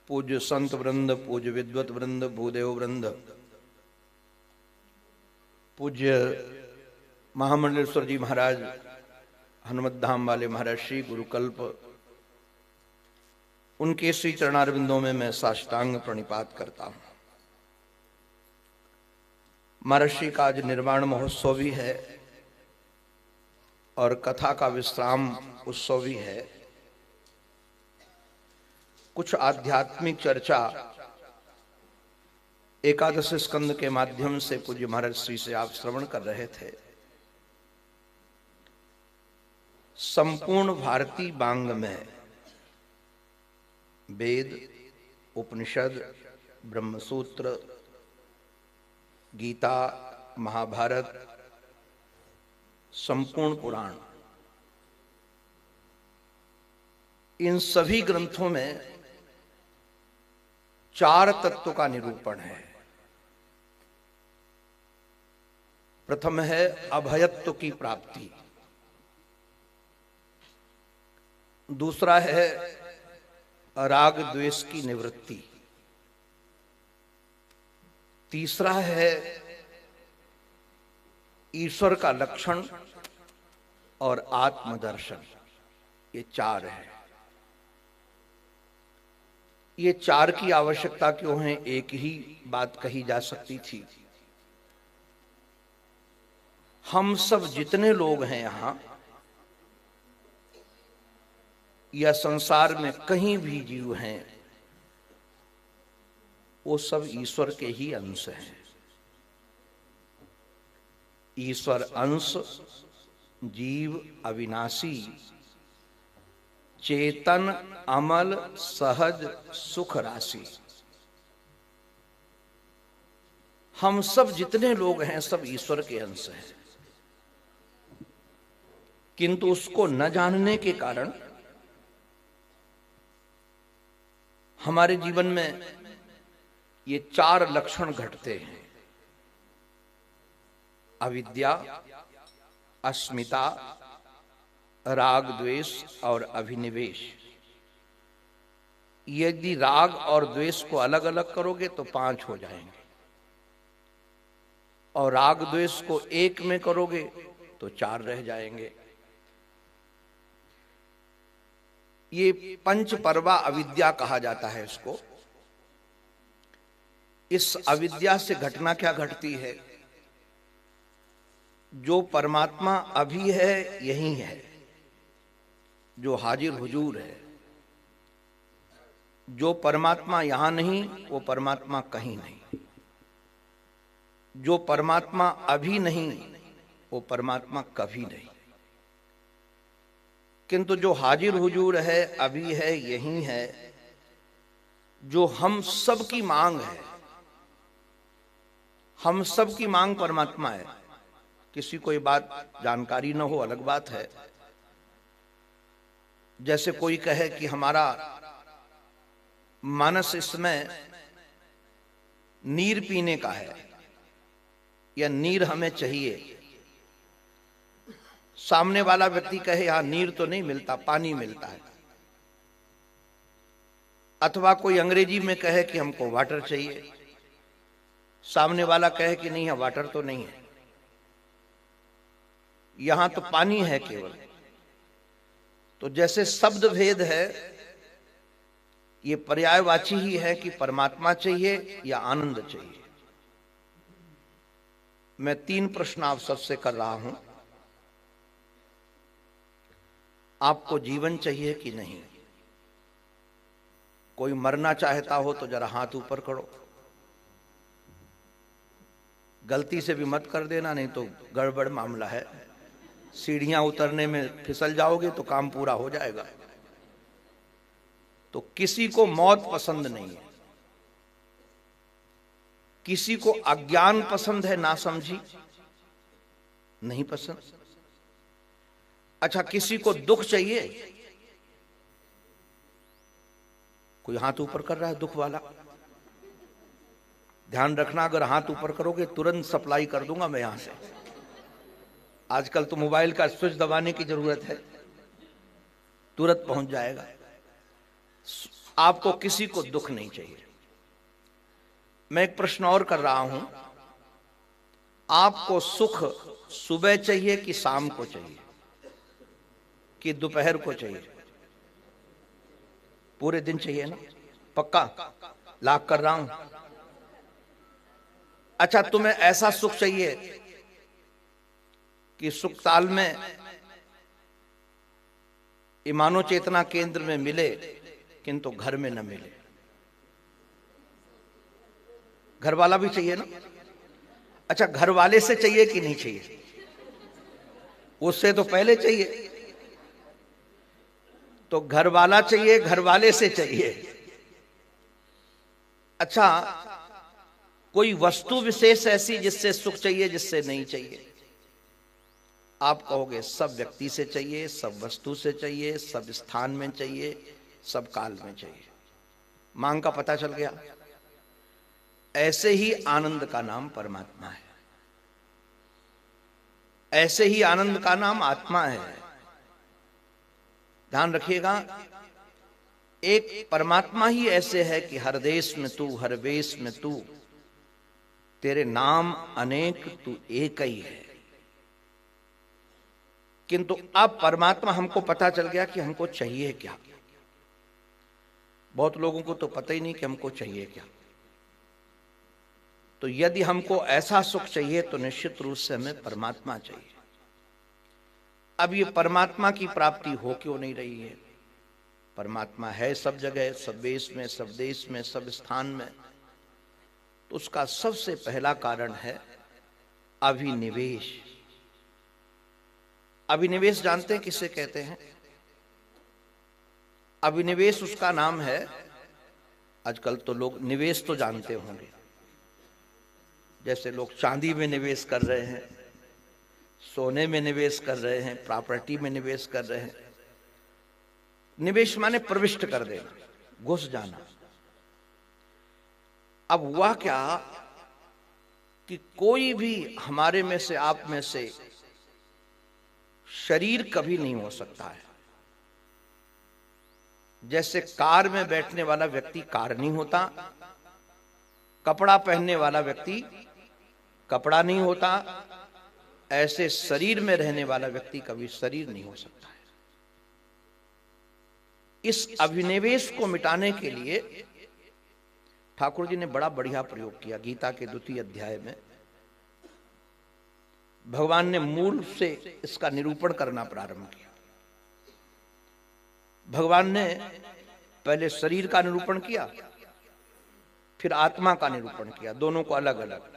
पूज्य संत वृंद, पूज्य विद्वत वृंद, भूदेव वृंद, पूज्य महामंडलेश्वर जी महाराज, हनुमत धाम वाले महर्षि गुरुकल्प, उनके श्री चरणारविंदों में मैं साष्टांग प्रणिपात करता हूं। महर्षि का आज निर्वाण महोत्सव भी है और कथा का विश्राम उत्सव भी है। कुछ आध्यात्मिक चर्चा एकादश स्कंद के माध्यम से पूज्य महाराज श्री से आप श्रवण कर रहे थे। संपूर्ण भारतीय बांग में वेद, उपनिषद, ब्रह्मसूत्र, गीता, महाभारत, संपूर्ण पुराण, इन सभी ग्रंथों में 4 तत्व का निरूपण है। प्रथम है अभयत्व की प्राप्ति, दूसरा है राग द्वेष की निवृत्ति, तीसरा है ईश्वर का लक्षण और आत्मदर्शन। ये 4 है। ये 4 की आवश्यकता क्यों है? एक ही बात कही जा सकती थी। हम सब जितने लोग हैं यहां या संसार में कहीं भी जीव हैं, वो सब ईश्वर के ही अंश हैं। ईश्वर अंश, जीव अविनाशी, चेतन अमल सहज सुख राशि। हम सब जितने लोग हैं सब ईश्वर के अंश हैं, किंतु उसको न जानने के कारण हमारे जीवन में ये 4 लक्षण घटते हैं। अविद्या, अस्मिता, राग द्वेष और अभिनिवेश। यदि राग और द्वेष को अलग अलग करोगे तो 5 हो जाएंगे, और राग द्वेष को एक में करोगे तो 4 रह जाएंगे। ये पंच पर्वा अविद्या कहा जाता है इसको। इस अविद्या से घटना क्या घटती है? जो परमात्मा अभी है यही है, जो हाजिर हुजूर है। जो परमात्मा यहां नहीं वो परमात्मा कहीं नहीं। जो परमात्मा अभी नहीं वो परमात्मा कभी नहीं। किंतु जो हाजिर हुजूर है, अभी है, यही है, जो हम सब की मांग है। हम सब की मांग परमात्मा है। किसी को ये बात जानकारी न हो अलग बात है। जैसे कोई कहे कि हमारा मानस इसमें नीर पीने का है या नीर हमें चाहिए। सामने वाला व्यक्ति कहे यहां नीर तो नहीं मिलता, पानी मिलता है। अथवा कोई अंग्रेजी में कहे कि हमको वाटर चाहिए, सामने वाला कहे कि नहीं, यहां वाटर तो नहीं है, यहां तो पानी है केवल। तो जैसे शब्द भेद है, ये पर्यायवाची ही है कि परमात्मा चाहिए या आनंद चाहिए। मैं 3 प्रश्न आप सबसे कर रहा हूं। आपको जीवन चाहिए कि नहीं? कोई मरना चाहता हो तो जरा हाथ ऊपर करो। गलती से भी मत कर देना, नहीं तो गड़बड़ मामला है। सीढ़ियां उतरने में फिसल जाओगे तो काम पूरा हो जाएगा। तो किसी को मौत पसंद नहीं है, किसी को अज्ञान पसंद है, नासमझी नहीं पसंद। अच्छा, किसी को दुख चाहिए? कोई हाथ ऊपर कर रहा है दुख वाला? ध्यान रखना, अगर हाथ ऊपर करोगे तुरंत सप्लाई कर दूंगा मैं यहां से। आजकल तो मोबाइल का स्विच दबाने की जरूरत है, तुरंत पहुंच जाएगा। आपको किसी को दुख नहीं चाहिए। मैं एक प्रश्न और कर रहा हूं, आपको सुख सुबह चाहिए कि शाम को चाहिए कि दोपहर को चाहिए? पूरे दिन चाहिए ना? पक्का लाख कर रहा हूं। अच्छा, तुम्हें ऐसा सुख चाहिए कि सुख ताल में इमानो चेतना केंद्र में मिले किंतु घर में न मिले? घर वाला भी चाहिए ना? अच्छा, घर वाले से चाहिए कि नहीं चाहिए? उससे तो पहले चाहिए। तो घर वाला चाहिए, घर वाले से चाहिए। अच्छा, कोई वस्तु विशेष ऐसी जिससे सुख चाहिए, जिससे नहीं चाहिए। आप कहोगे सब व्यक्ति से चाहिए, सब वस्तु से चाहिए, सब स्थान में चाहिए, सब काल में चाहिए। मांग का पता चल गया। ऐसे ही आनंद का नाम परमात्मा है, ऐसे ही आनंद का नाम आत्मा है। ध्यान रखिएगा, एक परमात्मा ही ऐसे है कि हर देश में तू, हर वेश में तू, तेरे नाम अनेक तू एक ही है। किंतु अब परमात्मा हमको पता चल गया कि हमको चाहिए क्या। बहुत लोगों को तो पता ही नहीं कि हमको चाहिए क्या। तो यदि हमको ऐसा सुख चाहिए तो निश्चित रूप से हमें परमात्मा चाहिए। अब ये परमात्मा की प्राप्ति हो क्यों नहीं रही है? परमात्मा है सब जगह, सब देश में, सब देश में, सब स्थान में। तो उसका सबसे पहला कारण है अभिनिवेश। अभिनिवेश जानते हैं किसे कहते हैं? अभिनिवेश उसका नाम है, आजकल तो लोग निवेश तो जानते होंगे, जैसे लोग चांदी में निवेश कर रहे हैं, सोने में निवेश कर रहे हैं, प्रॉपर्टी में निवेश कर रहे हैं। निवेश माने प्रविष्ट कर देना, घुस जाना। अब हुआ क्या कि कोई भी हमारे में से, आप में से शरीर कभी नहीं हो सकता है। जैसे कार में बैठने वाला व्यक्ति कार नहीं होता, कपड़ा पहनने वाला व्यक्ति कपड़ा नहीं होता, ऐसे शरीर में रहने वाला व्यक्ति कभी शरीर नहीं हो सकता है। इस अभिनिवेश को मिटाने के लिए ठाकुर जी ने बड़ा बढ़िया प्रयोग किया। गीता के 2 अध्याय में भगवान ने मूल से इसका निरूपण करना प्रारंभ किया। भगवान ने पहले शरीर का निरूपण किया, फिर आत्मा का निरूपण किया, दोनों को अलग अलग।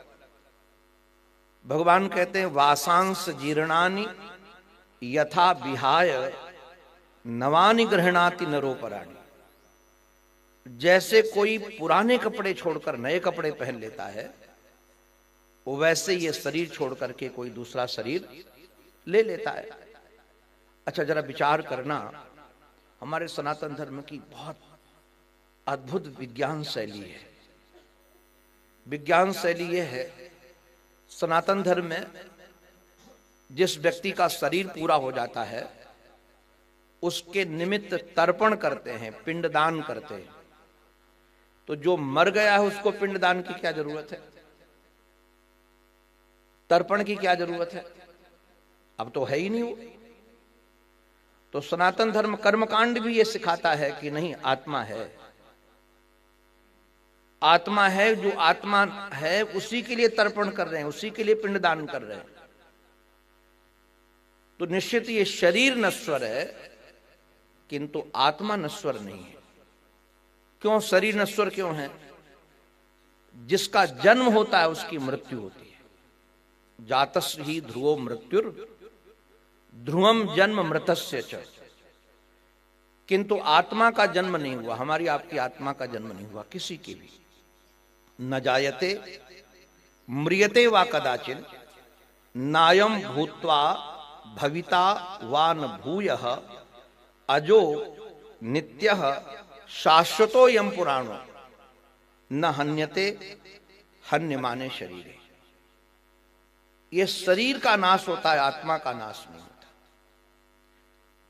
भगवान कहते हैं वासांस जीर्णानि यथा विहाय नवानि गृह्णाति नरोपराणि। जैसे कोई पुराने कपड़े छोड़कर नए कपड़े पहन लेता है, वो वैसे ये शरीर छोड़ करके कोई दूसरा शरीर ले लेता है। अच्छा, जरा विचार करना, हमारे सनातन धर्म की बहुत अद्भुत विज्ञान शैली है। विज्ञान शैली ये है, सनातन धर्म में जिस व्यक्ति का शरीर पूरा हो जाता है उसके निमित्त तर्पण करते हैं, पिंडदान करते हैं। तो जो मर गया है उसको पिंडदान की क्या जरूरत है? तर्पण की क्या जरूरत है? अब तो है ही नहीं वो। तो सनातन धर्म कर्मकांड भी ये सिखाता है कि नहीं, आत्मा है, आत्मा है। जो आत्मा है उसी के लिए तर्पण कर रहे हैं, उसी के लिए पिंडदान कर रहे हैं। तो निश्चित ये शरीर नश्वर है, किंतु आत्मा नश्वर नहीं है। क्यों शरीर नश्वर क्यों है? जिसका जन्म होता है उसकी मृत्यु होती है। जातस्य ही ध्रुवो मृत्युर ध्रुवम जन्म मृतस्य च। किंतु आत्मा का जन्म नहीं हुआ, हमारी आपकी आत्मा का जन्म नहीं हुआ किसी की भी। न जायते म्रियते वा कदाचिन नायम भूत्वा भविता वा न भूयः अजो नित्यः शाश्वतो यम पुराणो न हन्यते हन्यमाने शरीरे। ये शरीर का नाश होता है, आत्मा का नाश नहीं होता।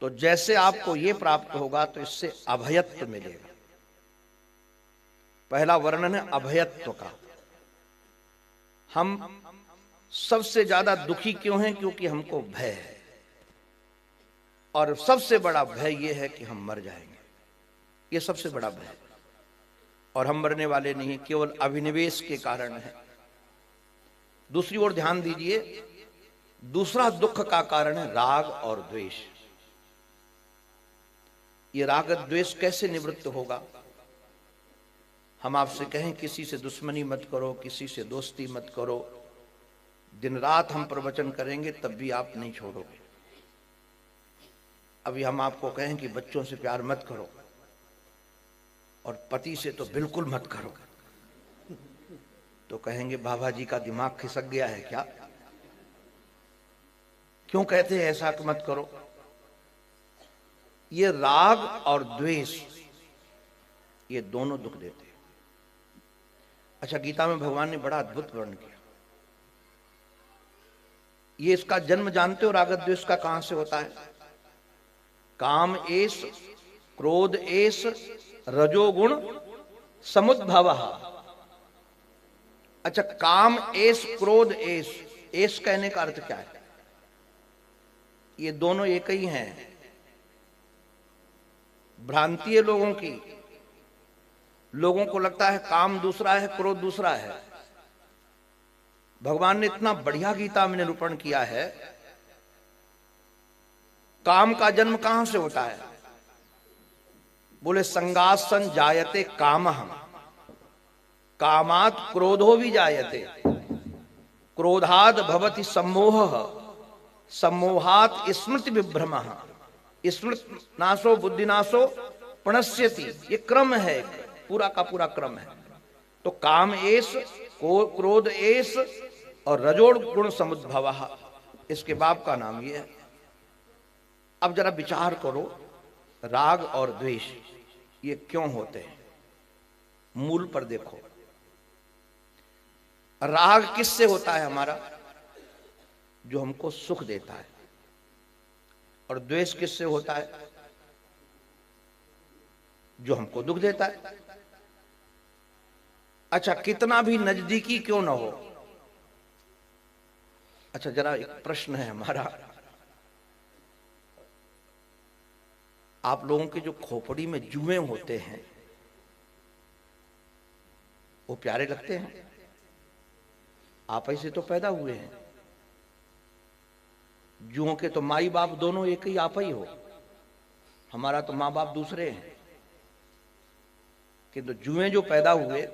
तो जैसे आपको ये प्राप्त होगा तो इससे अभयत्व मिलेगा। पहला वर्णन है अभयत्व का। हम सबसे ज्यादा दुखी क्यों हैं? क्योंकि हमको भय है, और सबसे बड़ा भय यह है कि हम मर जाएंगे। ये सबसे बड़ा भय, और हम मरने वाले नहीं हैं, केवल अभिनिवेश के कारण है। दूसरी ओर ध्यान दीजिए, दूसरा दुख का कारण है राग और द्वेष। ये राग द्वेष कैसे निवृत्त होगा? हम आपसे कहें किसी से दुश्मनी मत करो, किसी से दोस्ती मत करो, दिन रात हम प्रवचन करेंगे तब भी आप नहीं छोड़ोगे। अभी हम आपको कहें कि बच्चों से प्यार मत करो और पति से तो बिल्कुल मत करो, तो कहेंगे बाबा जी का दिमाग खिसक गया है क्या? क्यों कहते हैं ऐसा कि मत करो? ये राग और द्वेष ये दोनों दुख देते हैं। अच्छा, गीता में भगवान ने बड़ा अद्भुत वर्णन किया। ये इसका जन्म जानते हो राग द्वेष का कहां से होता है? काम एस, क्रोध एस, रजोगुण समुद्भवः। अच्छा, काम एस, क्रोध एस, एस कहने का अर्थ क्या है? ये दोनों एक ही हैं। भ्रांति है लोगों की। लोगों को लगता है काम दूसरा है, क्रोध दूसरा है। भगवान ने इतना बढ़िया गीता में निरूपण किया है। काम का जन्म कहां से होता है? बोले संगासन जायते कामः, कामात् क्रोधो भी जायते, क्रोधाद भवति सम्मोहः, सम्मोहात् स्मृति विभ्रमः, स्मृति नाशो बुद्धि नाशो प्रणश्यति। ये क्रम है, पूरा का पूरा क्रम है। तो काम एस, क्रोध एस और रजोड़ गुण समुद्भवः, इसके बाप का नाम ये है। अब जरा विचार करो, राग और द्वेष ये क्यों होते हैं? मूल पर देखो। राग किससे होता है हमारा? जो हमको सुख देता है। और द्वेष किससे होता है? जो हमको दुख देता है। अच्छा, कितना भी नजदीकी क्यों ना हो। अच्छा, जरा एक प्रश्न है हमारा। आप लोगों के जो खोपड़ी में जुएं होते हैं वो प्यारे लगते हैं? आप ऐसे तो पैदा हुए हैं। जुओं के तो माई बाप दोनों एक ही आप ही हो। हमारा तो माँ बाप दूसरे हैं। किंतु जुएं जो पैदा हुए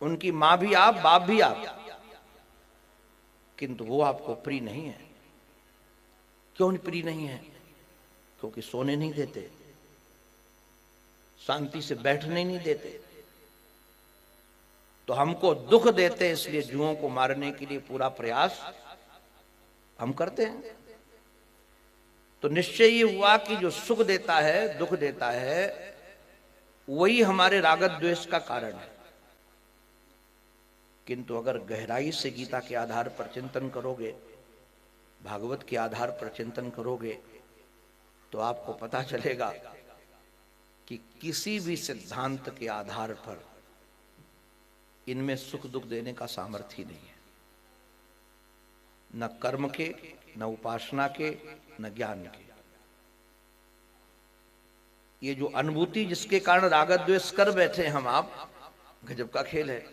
उनकी मां भी आप, बाप भी आप, किंतु वो आपको प्रिय नहीं है। क्यों प्रिय नहीं है? क्योंकि सोने नहीं देते, शांति से बैठने नहीं देते। तो हमको दुख देते, इसलिए जुओं को मारने के लिए पूरा प्रयास हम करते हैं। तो निश्चय ये हुआ कि जो सुख देता है, दुख देता है, वही हमारे राग द्वेष का कारण है। किंतु अगर गहराई से गीता के आधार पर चिंतन करोगे, भागवत के आधार पर चिंतन करोगे, तो आपको पता चलेगा कि किसी भी सिद्धांत के आधार पर इनमें सुख दुख देने का सामर्थ्य ही नहीं है। न कर्म के, न उपासना के, न ज्ञान के। ये जो अनुभूति जिसके कारण राग द्वेष कर बैठे हम आप, गजब का खेल है।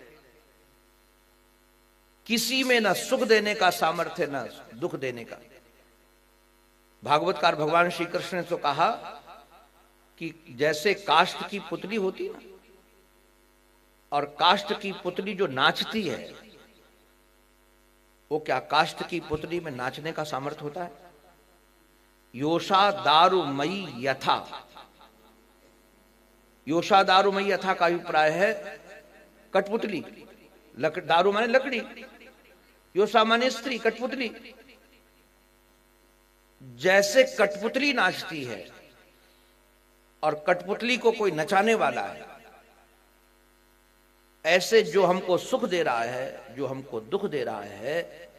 किसी में न सुख देने का सामर्थ्य, न दुख देने का। भागवतकार भगवान श्री कृष्ण ने तो कहा कि जैसे काष्ठ की पुतली होती ना, और काष्ठ की पुतली जो नाचती है, वो क्या काष्ठ की पुतली में नाचने का सामर्थ्य होता है? योषा दारुमयी यथा, योषा दारुमयी यथा का अभिप्राय है कठपुतली। दारू माने लकड़ी, योषा माने स्त्री, कठपुतली। जैसे कठपुतली नाचती है और कठपुतली को कोई नचाने वाला है, ऐसे जो हमको सुख दे रहा है, जो हमको दुख दे रहा है,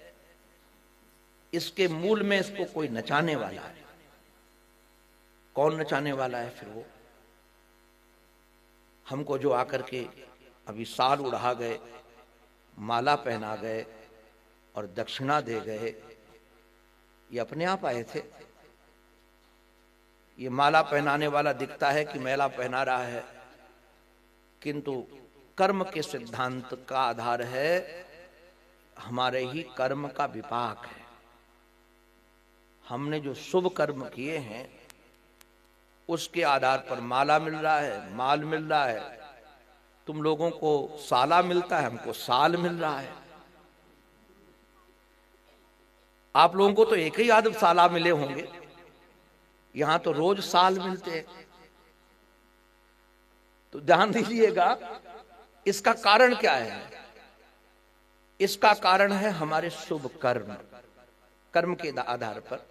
इसके मूल में इसको कोई नचाने वाला है। कौन नचाने वाला है फिर? वो हमको जो आकर के अभी साल उड़ा गए, माला पहना गए और दक्षिणा दे गए, ये अपने आप आए थे। ये माला पहनाने वाला दिखता है कि मेला पहना रहा है, किंतु कर्म के सिद्धांत का आधार है हमारे ही कर्म का विपाक है। हमने जो शुभ कर्म किए हैं उसके आधार पर माला मिल रहा है, माल मिल रहा है। तुम लोगों को साला मिलता है, हमको साल मिल रहा है। आप लोगों को तो एक ही आध साला मिले होंगे, यहां तो रोज साल मिलते हैं। तो ध्यान दीजिएगा, इसका कारण क्या है? इसका कारण है हमारे शुभ कर्म, कर्म के आधार पर।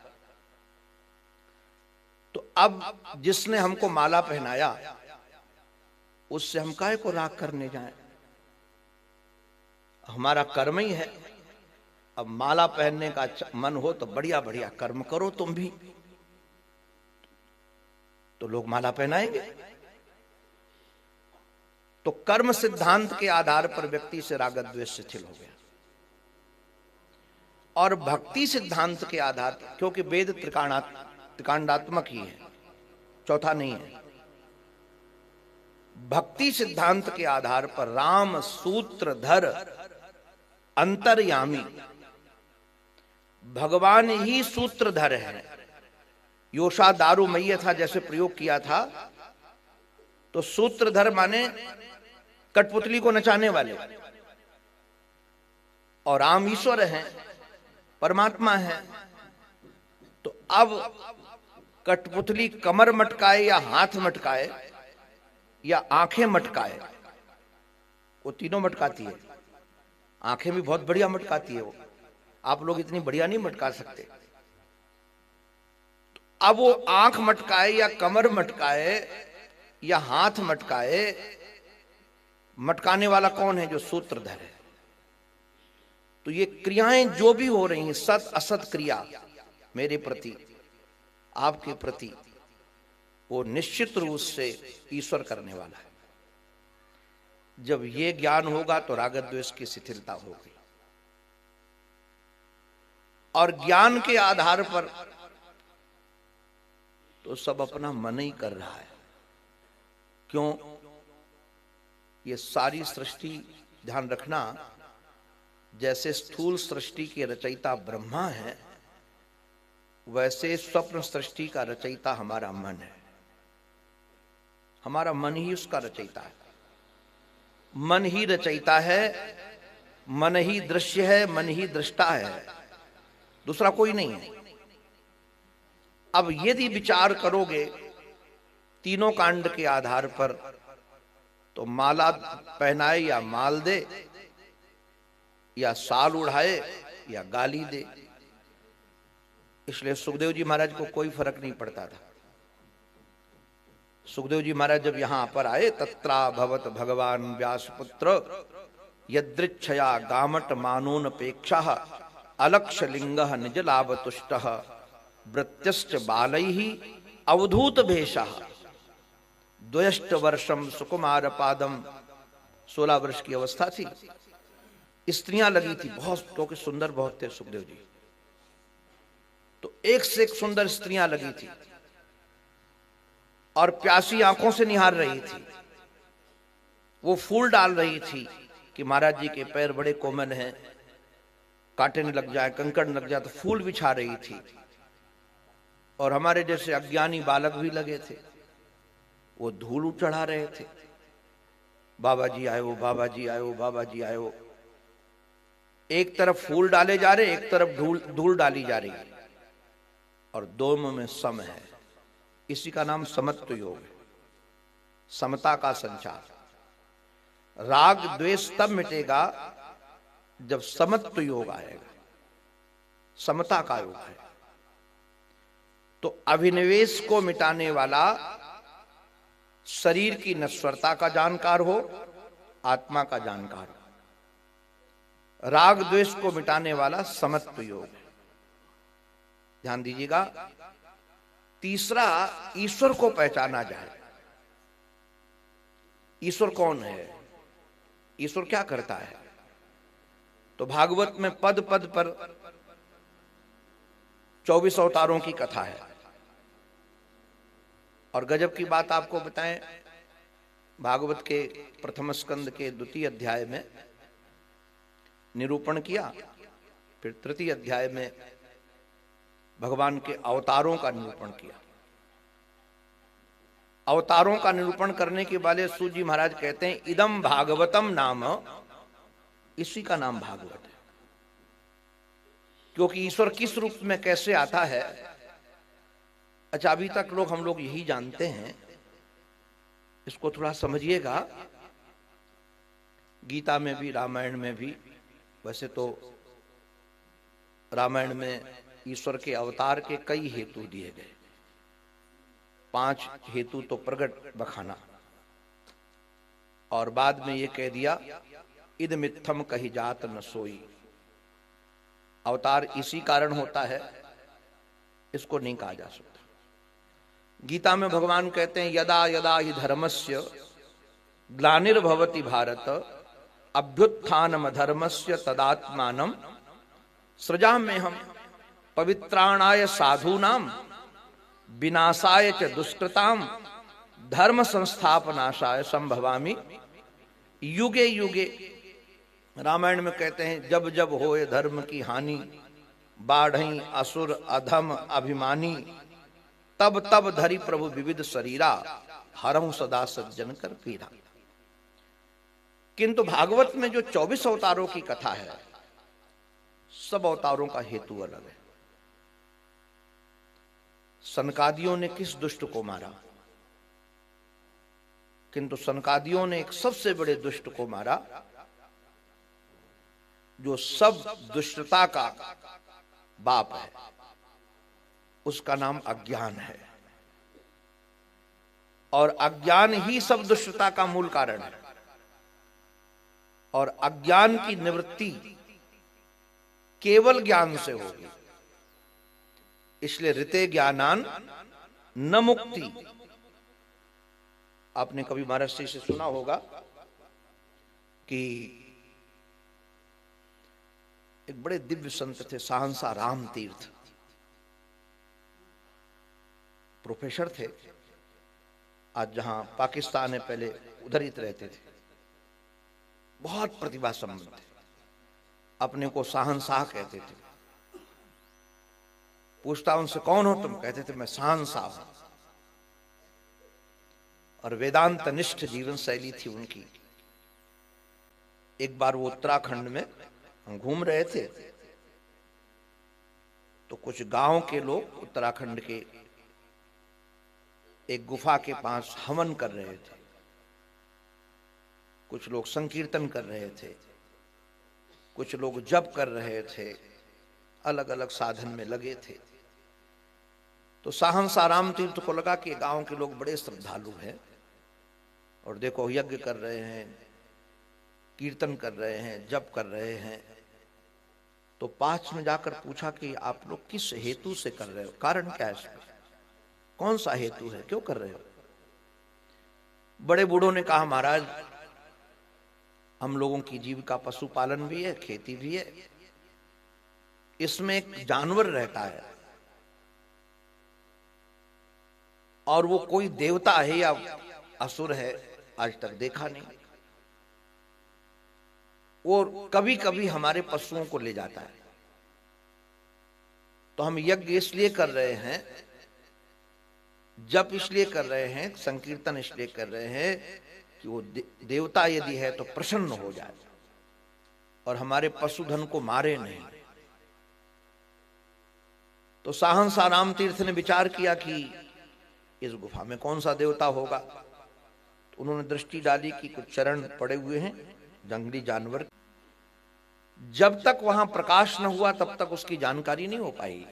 तो अब जिसने हमको माला पहनाया उससे हम काहे को राग करने जाएं? हमारा कर्म ही है। अब माला पहनने का मन हो तो बढ़िया बढ़िया कर्म करो तुम भी, तो लोग माला पहनाएंगे। तो कर्म सिद्धांत के आधार पर व्यक्ति से राग द्वेष शिथिल हो गया। और भक्ति सिद्धांत के आधार पर, क्योंकि वेद त्रिकांडात्मक ही है, चौथा नहीं है। भक्ति सिद्धांत के आधार पर राम सूत्रधर अंतर्यामी, भगवान ही सूत्रधर है। योषा दारू मैया था जैसे प्रयोग किया था, तो सूत्रधर माने कठपुतली को नचाने वाले, और राम ईश्वर हैं, परमात्मा है। तो अब कठपुतली कमर मटकाए या हाथ मटकाए या आंखें मटकाए, वो तीनों मटकाती है। आंखें भी बहुत बढ़िया मटकाती है वो, आप लोग इतनी बढ़िया नहीं मटका सकते। अब वो आंख मटकाए या कमर मटकाए या हाथ मटकाए, मटकाने वाला कौन है? जो सूत्रधर है। तो ये क्रियाएं जो भी हो रही हैं, सत असत क्रिया मेरे प्रति, आपके प्रति, वो निश्चित रूप से ईश्वर करने वाला है। जब ये ज्ञान होगा तो राग द्वेष की शिथिलता होगी। और ज्ञान के आधार पर तो सब अपना मन ही कर रहा है। क्यों? ये सारी सृष्टि, ध्यान रखना, जैसे स्थूल सृष्टि के रचयिता ब्रह्मा है, वैसे स्वप्न सृष्टि का रचयिता हमारा मन है। हमारा मन ही उसका रचयिता है। मन ही रचयिता है, मन ही दृश्य है, मन ही दृष्टा है, दूसरा कोई नहीं है। अब यदि विचार करोगे तीनों कांड के आधार पर, तो माला पहनाए या माल दे, या साल उड़ाए या गाली दे। इसलिए सुखदेव जी महाराज को कोई फर्क नहीं पड़ता था। सुखदेव जी महाराज जब यहां पर आए, तत्रा भवत भगवान व्यासपुत्र यदृच्छया गामट मानोनपेक्षा अलक्ष लिंग निज लाभ तुष्ट वृत्यश्च बालैहि अवधूत भेषः द्वयष्ट वर्षम सुकुमार पादम। 16 वर्ष की अवस्था थी। स्त्रियां लगी थी बहुत, क्योंकि सुंदर बहुत थे सुखदेव जी। तो एक से एक सुंदर स्त्रियां लगी थी और प्यासी आंखों से निहार रही थी। वो फूल डाल रही थी कि महाराज जी के पैर बड़े कोमल हैं, कांटे न लग जाए, कंकड़ न लग जाए, तो फूल बिछा रही थी। और हमारे जैसे अज्ञानी बालक भी लगे थे, वो धूल चढ़ा रहे थे। बाबा जी आए हो, बाबा जी आए हो, बाबा जी आए हो। एक तरफ फूल डाले जा रहे, एक तरफ धूल डाली जा रही, और दोनों में सम है। इसी का नाम समत्व योग है, समता का संचार। राग द्वेष तब मिटेगा जब समत्व योग आएगा, समता का योग है। तो अभिनिवेश को मिटाने वाला शरीर की नश्वरता का जानकार हो, आत्मा का जानकार हो। राग द्वेष को मिटाने वाला समत्व योग है। ध्यान दीजिएगा। तीसरा, ईश्वर को पहचाना जाए। ईश्वर कौन है? ईश्वर क्या करता है? तो भागवत में पद पद पर 24 अवतारों की कथा है। और गजब की बात आपको बताएं, भागवत के प्रथम स्कंद के 2 अध्याय में निरूपण किया, फिर 3 अध्याय में भगवान के अवतारों का निरूपण किया। अवतारों का निरूपण करने के बाद सूत जी महाराज कहते हैं, इदम भागवतम नाम, इसी का नाम भागवत है। क्योंकि ईश्वर किस रूप में कैसे आता है, अच्छा अभी तक हम लोग यही जानते हैं। इसको थोड़ा समझिएगा। गीता में भी रामायण में भी, वैसे तो रामायण में ईश्वर के अवतार के कई हेतु दिए गए, 5 हेतु तो प्रकट बखाना, और बाद में ये कह दिया इद मिथ्यम कही जात न सोई, अवतार इसी कारण होता है, इसको नहीं कहा जा सकता। गीता में भगवान कहते हैं यदा यदा हि धर्मस्य ग्लानिर्भवति भारत अभ्युत्थानम धर्मस्य तदात्मानम सृजाम्यहम् पवित्राणाय साधूनाम विनाशाय च दुष्कृताम धर्म संस्थापनाशाय संभवामि युगे युगे। रामायण में कहते हैं जब जब होए धर्म की हानि, बाढ़ई असुर अधम अभिमानी, तब तब धरि प्रभु विविध शरीरा, हरहु सदा सज्जन कर पीरा। किंतु भागवत में जो 24 अवतारों की कथा है, सब अवतारों का हेतु अलग है। सनकादियों ने किस दुष्ट को मारा, किंतु सनकादियों ने एक सबसे बड़े दुष्ट को मारा जो सब दुष्टता का बाप है, उसका नाम अज्ञान है, और अज्ञान ही सब दुष्टता का मूल कारण है, और अज्ञान की निवृत्ति केवल ज्ञान से होगी। इसलिए ऋते ज्ञानान न मुक्ति। आपने कभी महाराज जी से सुना होगा कि एक बड़े दिव्य संत थे, सहंसा राम तीर्थ, प्रोफेसर थे, आज जहां पाकिस्तान है पहले उधर ही रहते थे, बहुत प्रतिभा संपन्न थे, अपने को शहंशाह कहते थे। पूछता उनसे कौन हो तुम, कहते थे मैं शहंशाह हूं। और वेदांत निष्ठ जीवन शैली थी उनकी। एक बार वो उत्तराखंड में हम घूम रहे थे तो कुछ गांव के लोग उत्तराखंड के एक गुफा के पास हवन कर रहे थे, कुछ लोग संकीर्तन कर रहे थे, कुछ लोग जप कर रहे थे, अलग अलग साधन में लगे थे। तो सहंसा राम तीर्थ को लगा कि गांव के लोग बड़े श्रद्धालु हैं और देखो यज्ञ कर रहे हैं, कीर्तन कर रहे हैं, जप कर रहे हैं। तो पास में जाकर पूछा कि आप लोग किस हेतु से कर रहे हो, कारण क्या है इसमें, कौन सा हेतु है, क्यों कर रहे हो। बड़े बूढ़ों ने कहा महाराज हम लोगों की जीविका पशुपालन भी है, खेती भी है, इसमें एक जानवर रहता है और वो कोई देवता है या असुर है आज तक देखा नहीं, और कभी कभी हमारे पशुओं को ले जाता है। तो हम यज्ञ इसलिए कर रहे हैं, जप इसलिए कर रहे हैं, संकीर्तन इसलिए कर रहे हैं कि वो देवता यदि है तो प्रसन्न हो जाए और हमारे पशुधन को मारे नहीं। तो सहंसा राम तीर्थ ने विचार किया कि इस गुफा में कौन सा देवता होगा। तो उन्होंने दृष्टि डाली कि कुछ चरण पड़े हुए हैं जंगली जानवर। जब तक वहां प्रकाश न हुआ तब तक उसकी जानकारी नहीं हो पाई।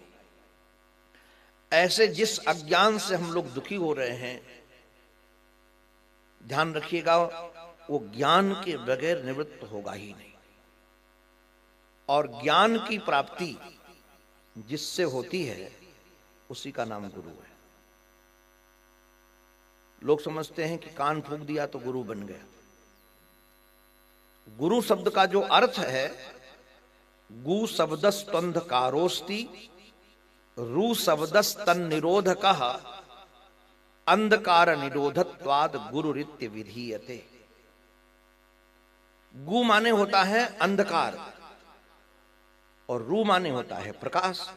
ऐसे जिस अज्ञान से हम लोग दुखी हो रहे हैं, ध्यान रखिएगा वो ज्ञान के बगैर निवृत्त होगा ही नहीं। और ज्ञान की प्राप्ति जिससे होती है उसी का नाम गुरु है। लोग समझते हैं कि कान फूंक दिया तो गुरु बन गया। गुरु शब्द का जो अर्थ है, गु शब्दस त्वंधकारोस्ति, रू शब्दस तन निरोधकः, अंधकार निरोधत्वाद गुरुरित्य विधीयते। गु माने होता है अंधकार और रू माने होता है प्रकाश।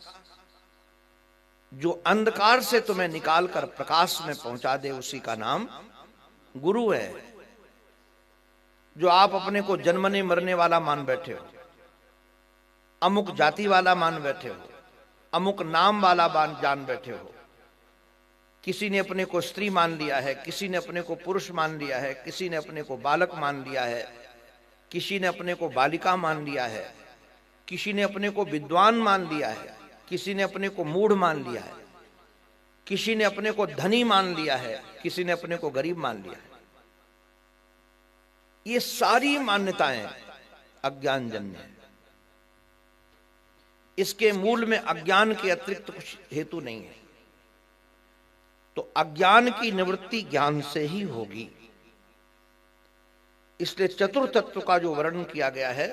जो अंधकार से तुम्हें निकालकर प्रकाश में पहुंचा दे उसी का नाम गुरु है। जो आप अपने को जन्मने मरने वाला मान बैठे हो, अमुक जाति वाला मान बैठे हो, अमुक नाम वाला जान बैठे हो, किसी ने अपने को स्त्री मान लिया है, किसी ने अपने को पुरुष मान लिया है, किसी ने अपने को बालक मान लिया है, किसी ने अपने को बालिका मान लिया है, किसी ने अपने को विद्वान मान लिया है, किसी ने अपने को मूढ़ मान लिया है, किसी ने अपने को धनी मान लिया है, किसी ने अपने को गरीब मान लिया है। ये सारी मान्यताएं अज्ञानजन्य हैं। इसके मूल में अज्ञान के अतिरिक्त कुछ हेतु नहीं है। तो अज्ञान की निवृत्ति ज्ञान से ही होगी। इसलिए चतुर्थ तत्व का जो वर्णन किया गया है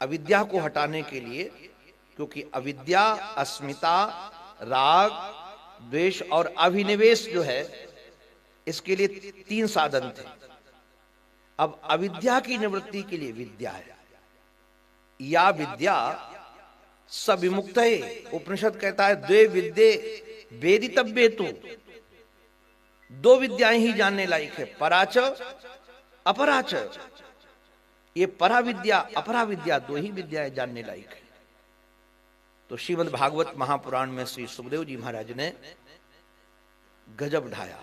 अविद्या को हटाने के लिए, क्योंकि अविद्या, अस्मिता, राग, द्वेष और अभिनिवेश जो है इसके लिए 3 साधन थे। अब अविद्या की निवृत्ति के लिए विद्या है। या विद्या स विमुक्त है। उपनिषद कहता है द्वे विद्ये वेदितव्ये तु, 2 विद्याएं ही जानने लायक है, पराच अपराच। ये परा विद्या अपरा विद्या 2 ही विद्याएं जानने लायक है। तो श्रीमद् भागवत महापुराण में श्री सुखदेव जी महाराज ने गजब ढाया,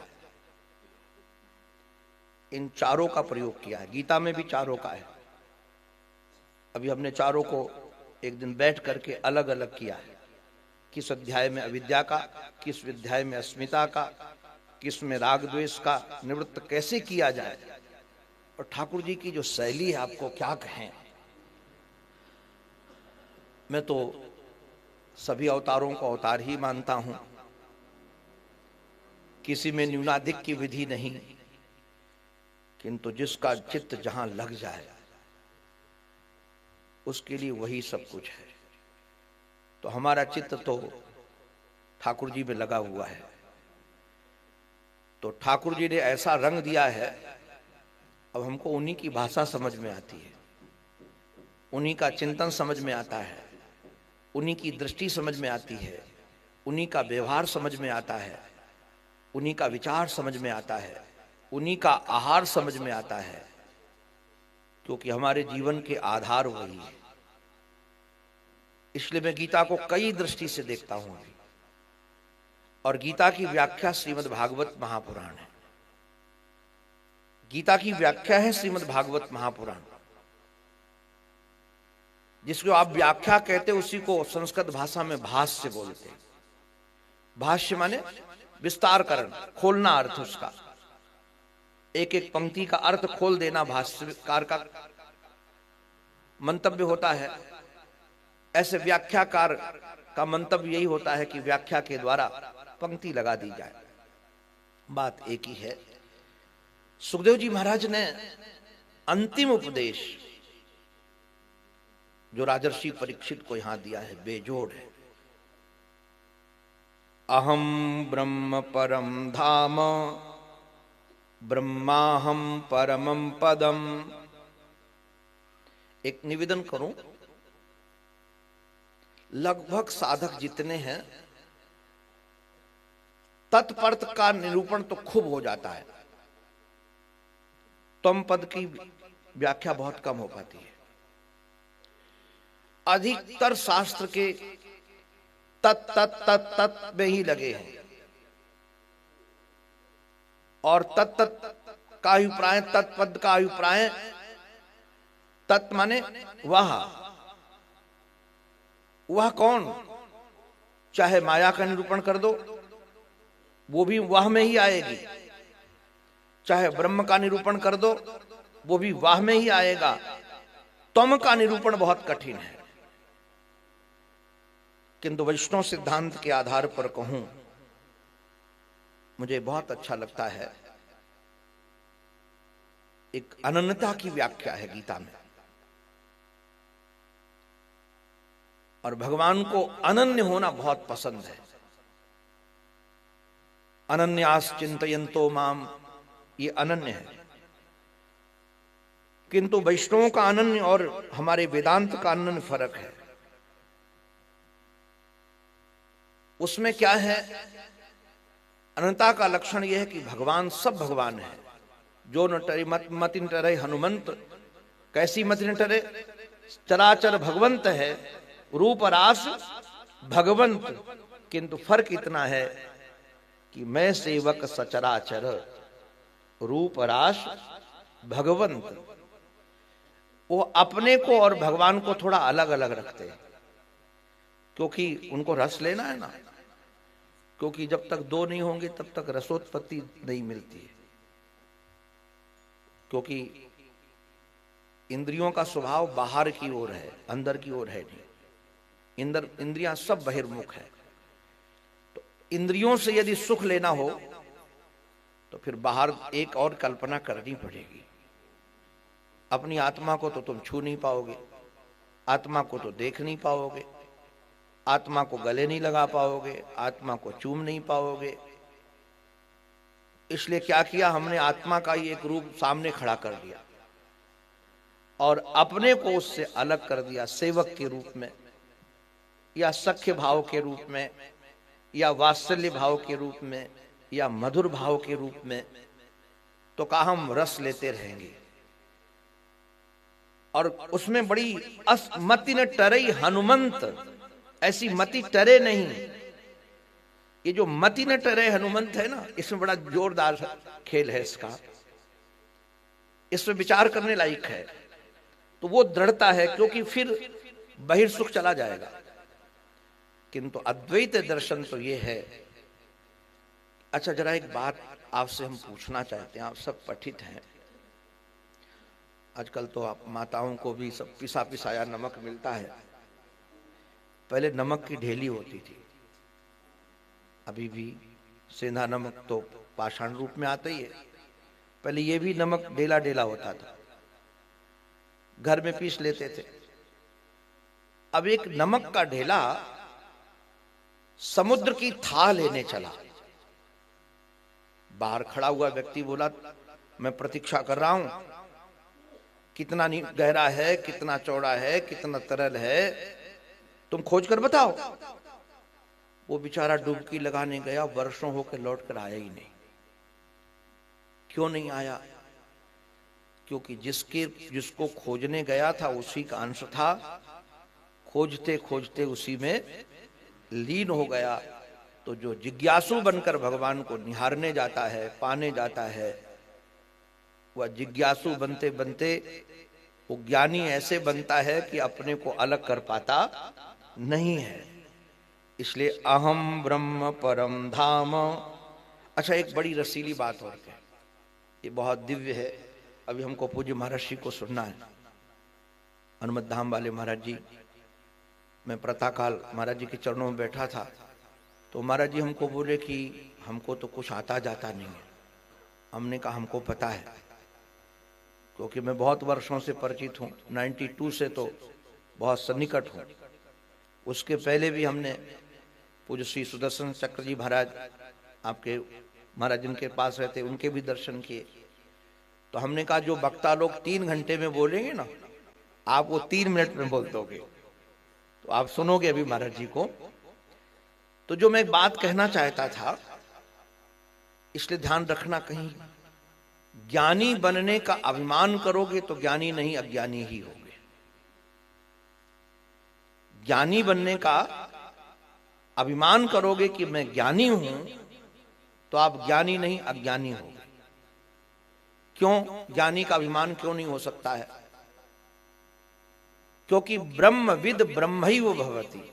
इन चारों का प्रयोग किया है। गीता में भी चारों का है। अभी हमने चारों को एक दिन बैठ करके अलग अलग किया है, किस अध्याय में अविद्या का, किस अध्याय में अस्मिता का, किस में राग द्वेष का निवृत्त कैसे किया जाए। और ठाकुर जी की जो शैली है, आपको क्या कहें। मैं तो सभी अवतारों को अवतार ही मानता हूं, किसी में न्यूनाधिक की विधि नहीं, किंतु जिसका चित्त जहां लग जाए उसके लिए वही सब कुछ है। तो हमारा चित्त तो ठाकुर जी में लगा हुआ है। तो ठाकुर जी ने ऐसा रंग दिया है, अब हमको उन्हीं की भाषा समझ में आती है, उन्हीं का चिंतन समझ में आता है, उन्हीं की दृष्टि समझ में आती है, उन्हीं का व्यवहार समझ में आता है, उन्हीं का विचार समझ में आता है, उन्हीं का आहार समझ में आता है, क्योंकि हमारे जीवन के आधार वही है। इसलिए मैं गीता को कई दृष्टि से देखता हूं। और गीता की व्याख्या श्रीमद् भागवत महापुराण है। गीता की व्याख्या है श्रीमद् भागवत महापुराण। जिसको आप व्याख्या कहते उसी को संस्कृत भाषा में भाष्य बोलते। भाष्य माने विस्तारकरण, खोलना अर्थ उसका, एक एक पंक्ति का अर्थ खोल देना भाष्यकार का मंतव्य होता है। ऐसे व्याख्याकार का मंतव्य यही होता है कि व्याख्या के द्वारा पंक्ति लगा दी जाए। बात एक ही है। सुखदेव जी महाराज ने अंतिम उपदेश जो राजर्षि परीक्षित को यहां दिया है, बेजोड़ है। अहम ब्रह्म परम धाम ब्रह्माहम परमं पदम। एक निवेदन करूं, लगभग साधक जितने हैं तत्पर्थ का निरूपण तो खूब हो जाता है, त्वम पद की व्याख्या बहुत कम हो पाती है। अधिकतर शास्त्र के तत् तत् तत् तत् में ही लगे हैं और तत् तत् का अभिप्राय, तत्पद का अभिप्राय, तत् माने वह कौन, चाहे माया का निरूपण कर दो वो भी वह में ही आएगी, चाहे ब्रह्म का निरूपण कर दो वो भी वाह में ही आएगा। त्वम का निरूपण बहुत कठिन है। किंतु वैष्णव सिद्धांत के आधार पर कहूं, मुझे बहुत अच्छा लगता है। एक अनन्यता की व्याख्या है गीता में, और भगवान को अनन्य होना बहुत पसंद है। अनन्यास चिंतयन्तो माम, ये अनन्य है। किंतु वैष्णवों का अनन्य और हमारे वेदांत का अनन्य फर्क है। उसमें क्या है, अनंता का लक्षण यह है कि भगवान सब भगवान है। जो न टरे मति न टरे हनुमंत, कैसी मति न टरे, चराचर भगवंत है, रूप रास भगवंत। किंतु फर्क इतना है कि मैं सेवक सचराचर, रूप रास भगवंत। वो अपने को और भगवान को थोड़ा अलग अलग रखते हैं, क्योंकि उनको रस लेना है ना। क्योंकि जब तक दो नहीं होंगे तब तक रसोत्पत्ति नहीं मिलती है। क्योंकि इंद्रियों का स्वभाव बाहर की ओर है, अंदर की ओर है नहीं। इंद्रियां सब बहिर्मुख है। तो इंद्रियों से यदि सुख लेना हो तो फिर बाहर एक और कल्पना करनी पड़ेगी। अपनी आत्मा को तो तुम छू नहीं पाओगे, आत्मा को तो देख नहीं पाओगे, आत्मा को गले नहीं लगा पाओगे, आत्मा को चूम नहीं पाओगे। इसलिए क्या किया हमने, आत्मा का ही एक रूप सामने खड़ा कर दिया और अपने को उससे अलग कर दिया, सेवक के रूप में या सख्य भाव के रूप में या वात्सल्य भाव के रूप में या मधुर भाव के रूप में। तो कहा हम रस लेते रहेंगे। और उसमें बड़ी मति न टरई हनुमंत, ऐसी मति टरे नहीं। ये जो मति न टरे हनुमंत है ना, इसमें बड़ा जोरदार खेल है इसका, इसमें विचार करने लायक है। तो वो दृढ़ता है, क्योंकि फिर बहिर्सुख चला जाएगा। किंतु अद्वैत दर्शन तो ये है। अच्छा, जरा एक बात आपसे हम पूछना चाहते हैं, आप सब पठित हैं। आजकल तो आप माताओं को भी सब पिसा पिसाया नमक मिलता है। पहले नमक की ढेली होती थी, अभी भी सेंधा नमक तो पाषाण रूप में आता ही है। पहले ये भी नमक डेला डेला होता था, घर में पीस लेते थे। अब एक नमक का ढेला समुद्र की थाह लेने चला। बाहर खड़ा हुआ व्यक्ति बोला, मैं प्रतीक्षा कर रहा हूं, कितना गहरा है, कितना चौड़ा है, कितना तरल है, तुम खोज कर बताओ। वो बेचारा डुबकी लगाने गया, वर्षों होकर लौट कर आया ही नहीं। क्यों नहीं आया? क्योंकि जिसको खोजने गया था उसी का अंश था, खोजते खोजते उसी में लीन हो गया। तो जो जिज्ञासु बनकर भगवान को निहारने जाता है, पाने जाता है, वह जिज्ञासु बनते बनते वो ज्ञानी ऐसे बनता है कि अपने को अलग कर पाता नहीं है। इसलिए अहम ब्रह्म परम धाम। अच्छा, एक बड़ी रसीली बात और है, ये बहुत दिव्य है। अभी हमको पूज्य महाराज जी को सुनना है, हनुमत धाम वाले महाराज जी। मैं प्रातःकाल महाराज जी के चरणों में बैठा था, तो महाराज जी हमको बोले कि हमको तो कुछ आता जाता नहीं है। हमने कहा हमको पता है, क्योंकि मैं बहुत वर्षों से परिचित हूँ, 92 से तो बहुत सन्निकट हूँ। उसके पहले भी हमने पूज्य श्री सुदर्शन चक्र जी महाराज, आपके महाराज जिनके पास रहते, उनके भी दर्शन किए। तो हमने कहा जो वक्ता लोग 3 घंटे में बोलेंगे ना, आप वो 3 मिनट में बोल दोगे। तो आप सुनोगे अभी महाराज जी को। तो जो मैं एक बात कहना चाहता था, इसलिए ध्यान रखना, कहीं ज्ञानी बनने का अभिमान करोगे तो ज्ञानी नहीं अज्ञानी ही होगे। ज्ञानी बनने का अभिमान करोगे कि मैं ज्ञानी हूं, तो आप ज्ञानी नहीं अज्ञानी होगे। क्यों ज्ञानी का अभिमान क्यों नहीं हो सकता है? क्योंकि ब्रह्मविद ब्रह्मैव भवति।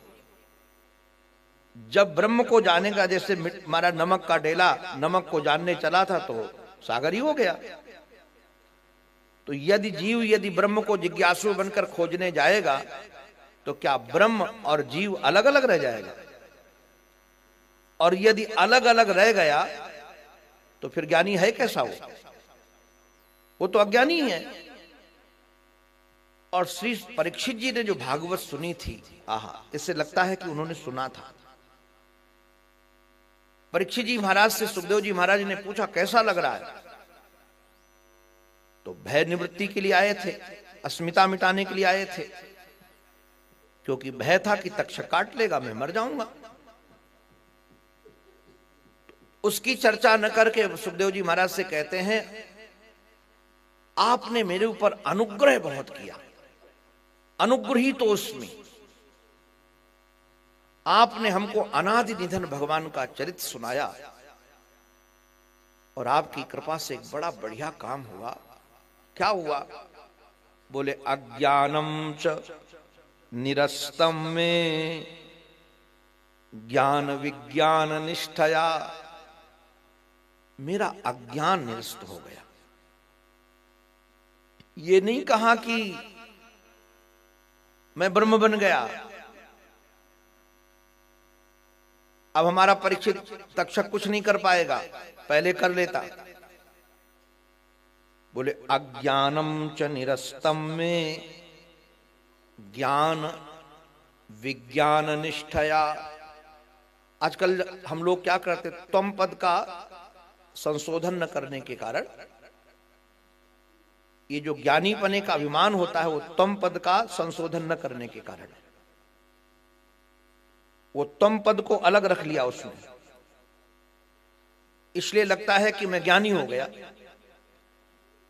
जब ब्रह्म को जानेगा, जैसे हमारा नमक का डेला नमक को जानने चला था तो सागर ही हो गया। तो यदि जीव यदि ब्रह्म को जिज्ञासु बनकर खोजने जाएगा, तो क्या ब्रह्म और जीव अलग अलग रह जाएगा? और यदि अलग अलग रह गया तो फिर ज्ञानी है कैसा? वो तो अज्ञानी है। और श्री परीक्षित जी ने जो भागवत सुनी थी, आहा, इससे लगता है कि उन्होंने सुना था। परीक्षित जी महाराज से सुखदेव जी महाराज ने पूछा कैसा लग रहा है? तो भय निवृत्ति के लिए आए थे, अस्मिता मिटाने के लिए आए थे, क्योंकि भय था कि तक्षक काट लेगा, मैं मर जाऊंगा। उसकी चर्चा न करके सुखदेव जी महाराज से कहते हैं, आपने मेरे ऊपर अनुग्रह बहुत किया, अनुग्रहीतोस्मि। आपने हमको अनादि निधन भगवान का चरित्र सुनाया और आपकी कृपा से एक बड़ा बढ़िया काम हुआ। क्या हुआ? बोले अज्ञानम च निरस्तम में ज्ञान विज्ञान निष्ठया, मेरा अज्ञान निरस्त हो गया। ये नहीं कहा कि मैं ब्रह्म बन गया। अब हमारा परीक्षित तक्षक कुछ नहीं कर पाएगा, पहले कर लेता। बोले अज्ञानम च निरस्तम में ज्ञान विज्ञान निष्ठया। आजकल हम लोग क्या करते, त्वम पद का संशोधन न करने के कारण ये जो ज्ञानी पने का अभिमान होता है वो त्वम पद का संशोधन न करने के कारण, वो त्वम पद को अलग रख लिया उसने, इसलिए लगता है कि मैं ज्ञानी हो गया।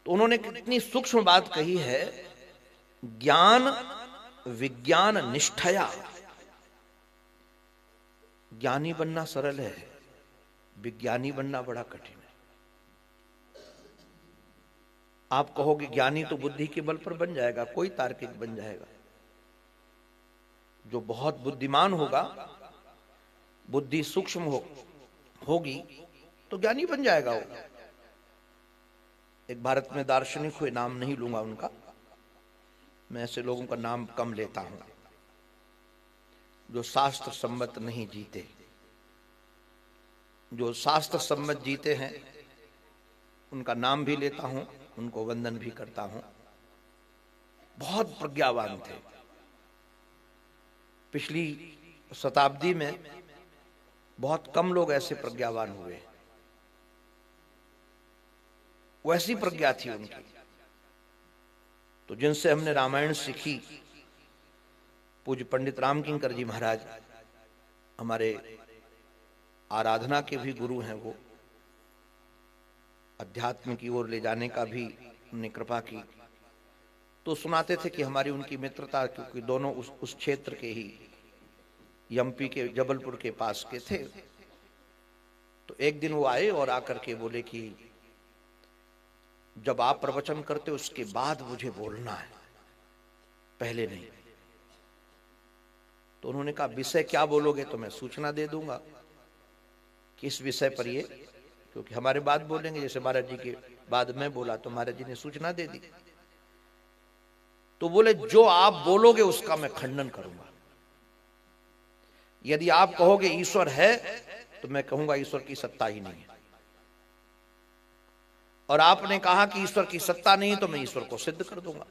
तो उन्होंने कितनी सूक्ष्म बात कही है, ज्ञान विज्ञान निष्ठया। ज्ञानी बनना सरल है, विज्ञानी बनना बड़ा कठिन है। आप कहोगे ज्ञानी तो बुद्धि के बल पर बन जाएगा, कोई तार्किक बन जाएगा। जो बहुत बुद्धिमान होगा, बुद्धि सूक्ष्म होगी तो ज्ञानी बन जाएगा वो। एक भारत में दार्शनिक हुए, नाम नहीं लूंगा उनका, मैं ऐसे लोगों का नाम कम लेता हूं जो शास्त्र सम्मत नहीं जीते। जो शास्त्र सम्मत जीते हैं उनका नाम भी लेता हूं, उनको वंदन भी करता हूं। बहुत प्रज्ञावान थे। पिछली शताब्दी में बहुत कम लोग ऐसे प्रज्ञावान हुए, वैसी प्रज्ञा थी उनकी। तो जिनसे हमने रामायण सीखी, पूज्य पंडित राम किंकर जी महाराज हमारे आराधना के भी गुरु हैं। वो अध्यात्म की ओर ले जाने का भी उन्होंने कृपा की। तो सुनाते थे कि हमारी उनकी मित्रता, क्योंकि दोनों उस क्षेत्र के ही, एमपी के जबलपुर के पास के थे। तो एक दिन वो आए और आकर के बोले कि जब आप प्रवचन करते उसके बाद मुझे बोलना है, पहले नहीं। तो उन्होंने कहा विषय क्या बोलोगे? तो मैं सूचना दे दूंगा कि इस विषय पर ये, क्योंकि हमारे बाद बोलेंगे। जैसे महाराज जी के बाद मैं बोला तो महाराज जी ने सूचना दे दी। तो बोले जो आप बोलोगे उसका मैं खंडन करूंगा। यदि आप कहोगे ईश्वर है तो मैं कहूंगा ईश्वर की सत्ता ही नहीं है, और आपने कहा कि ईश्वर की सत्ता नहीं तो मैं ईश्वर को सिद्ध कर दूंगा।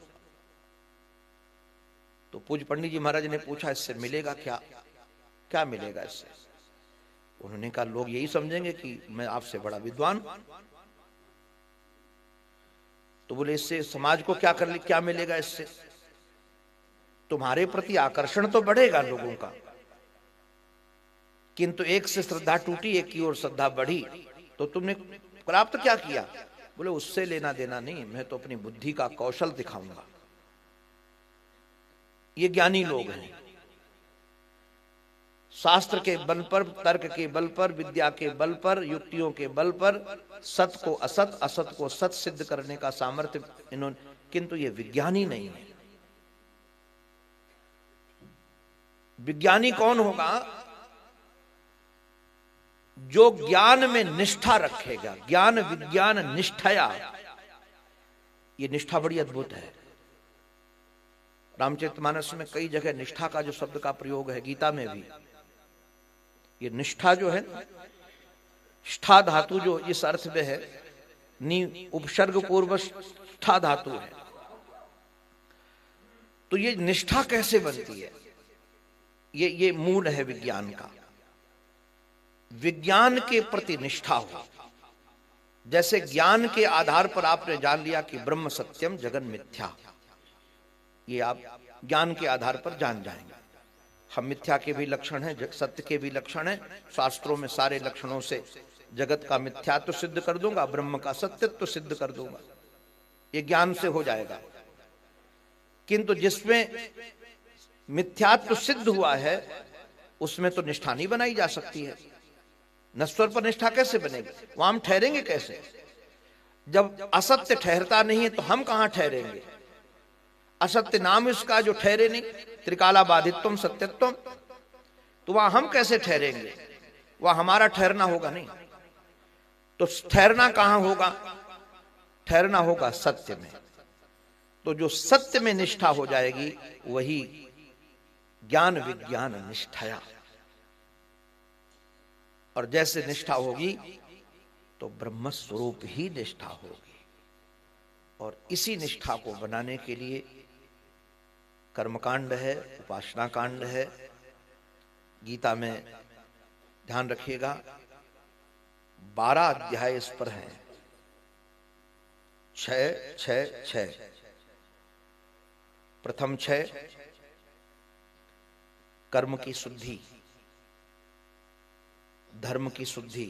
तो पूज्य पंडित जी महाराज ने पूछा इससे मिलेगा क्या? क्या मिलेगा इससे? उन्होंने कहा लोग यही समझेंगे कि मैं आपसे बड़ा विद्वान। तो बोले इससे समाज को क्या मिलेगा इससे? तुम्हारे प्रति आकर्षण तो बढ़ेगा लोगों का, किंतु एक से श्रद्धा टूटी, एक की ओर श्रद्धा बढ़ी, तो तुमने प्राप्त क्या किया? बोले उससे लेना देना नहीं, मैं तो अपनी बुद्धि का कौशल दिखाऊंगा। ये ज्ञानी लोग हैं। शास्त्र के बल पर, तर्क के बल पर, विद्या के बल पर, युक्तियों के बल पर सत को असत, असत को सत सिद्ध करने का सामर्थ्य इन्होंने, किंतु ये विज्ञानी नहीं है। विज्ञानी कौन होगा? जो ज्ञान में निष्ठा रखेगा। ज्ञान विज्ञान निष्ठया, ये निष्ठा बड़ी अद्भुत है। रामचरितमानस में कई जगह निष्ठा का जो शब्द का प्रयोग है, गीता में भी। ये निष्ठा जो है, निष्ठा धातु जो इस अर्थ में है, नी उपसर्ग पूर्व निष्ठा धातु है। तो ये निष्ठा कैसे बनती है? ये मूल है विज्ञान का। विज्ञान के प्रति निष्ठा हो। जैसे ज्ञान के आधार पर आपने जान लिया कि ब्रह्म सत्यम जगन मिथ्या, ये आप ज्ञान के आधार पर जान जाएंगे। हम मिथ्या के भी लक्षण हैं, सत्य के भी लक्षण हैं। शास्त्रों में सारे लक्षणों से जगत का मिथ्यात्व सिद्ध कर दूंगा, ब्रह्म का सत्यत्व सिद्ध कर दूंगा। ये ज्ञान से हो जाएगा। किंतु जिसमें मिथ्यात्व सिद्ध हुआ है उसमें तो निष्ठा नहीं बनाई जा सकती है। नश्वर पर निष्ठा कैसे बनेगी? वहां हम ठहरेंगे कैसे? जब असत्य ठहरता नहीं है तो हम कहां ठहरेंगे? असत्य नाम इसका जो ठहरे नहीं, त्रिकाला बाधित्वम सत्यत्वम, तो वहां हम कैसे ठहरेंगे? वह हमारा ठहरना होगा नहीं। तो ठहरना कहां होगा? ठहरना होगा सत्य में। तो जो सत्य में निष्ठा हो जाएगी वही ज्ञान विज्ञान निष्ठया, और जैसे निष्ठा होगी तो ब्रह्म स्वरूप ही निष्ठा होगी। और इसी निष्ठा को बनाने के लिए कर्मकांड है, उपासना कांड है। गीता में ध्यान रखिएगा 12 अध्याय इस पर हैं, 6 प्रथम 6 कर्म की शुद्धि, धर्म की शुद्धि,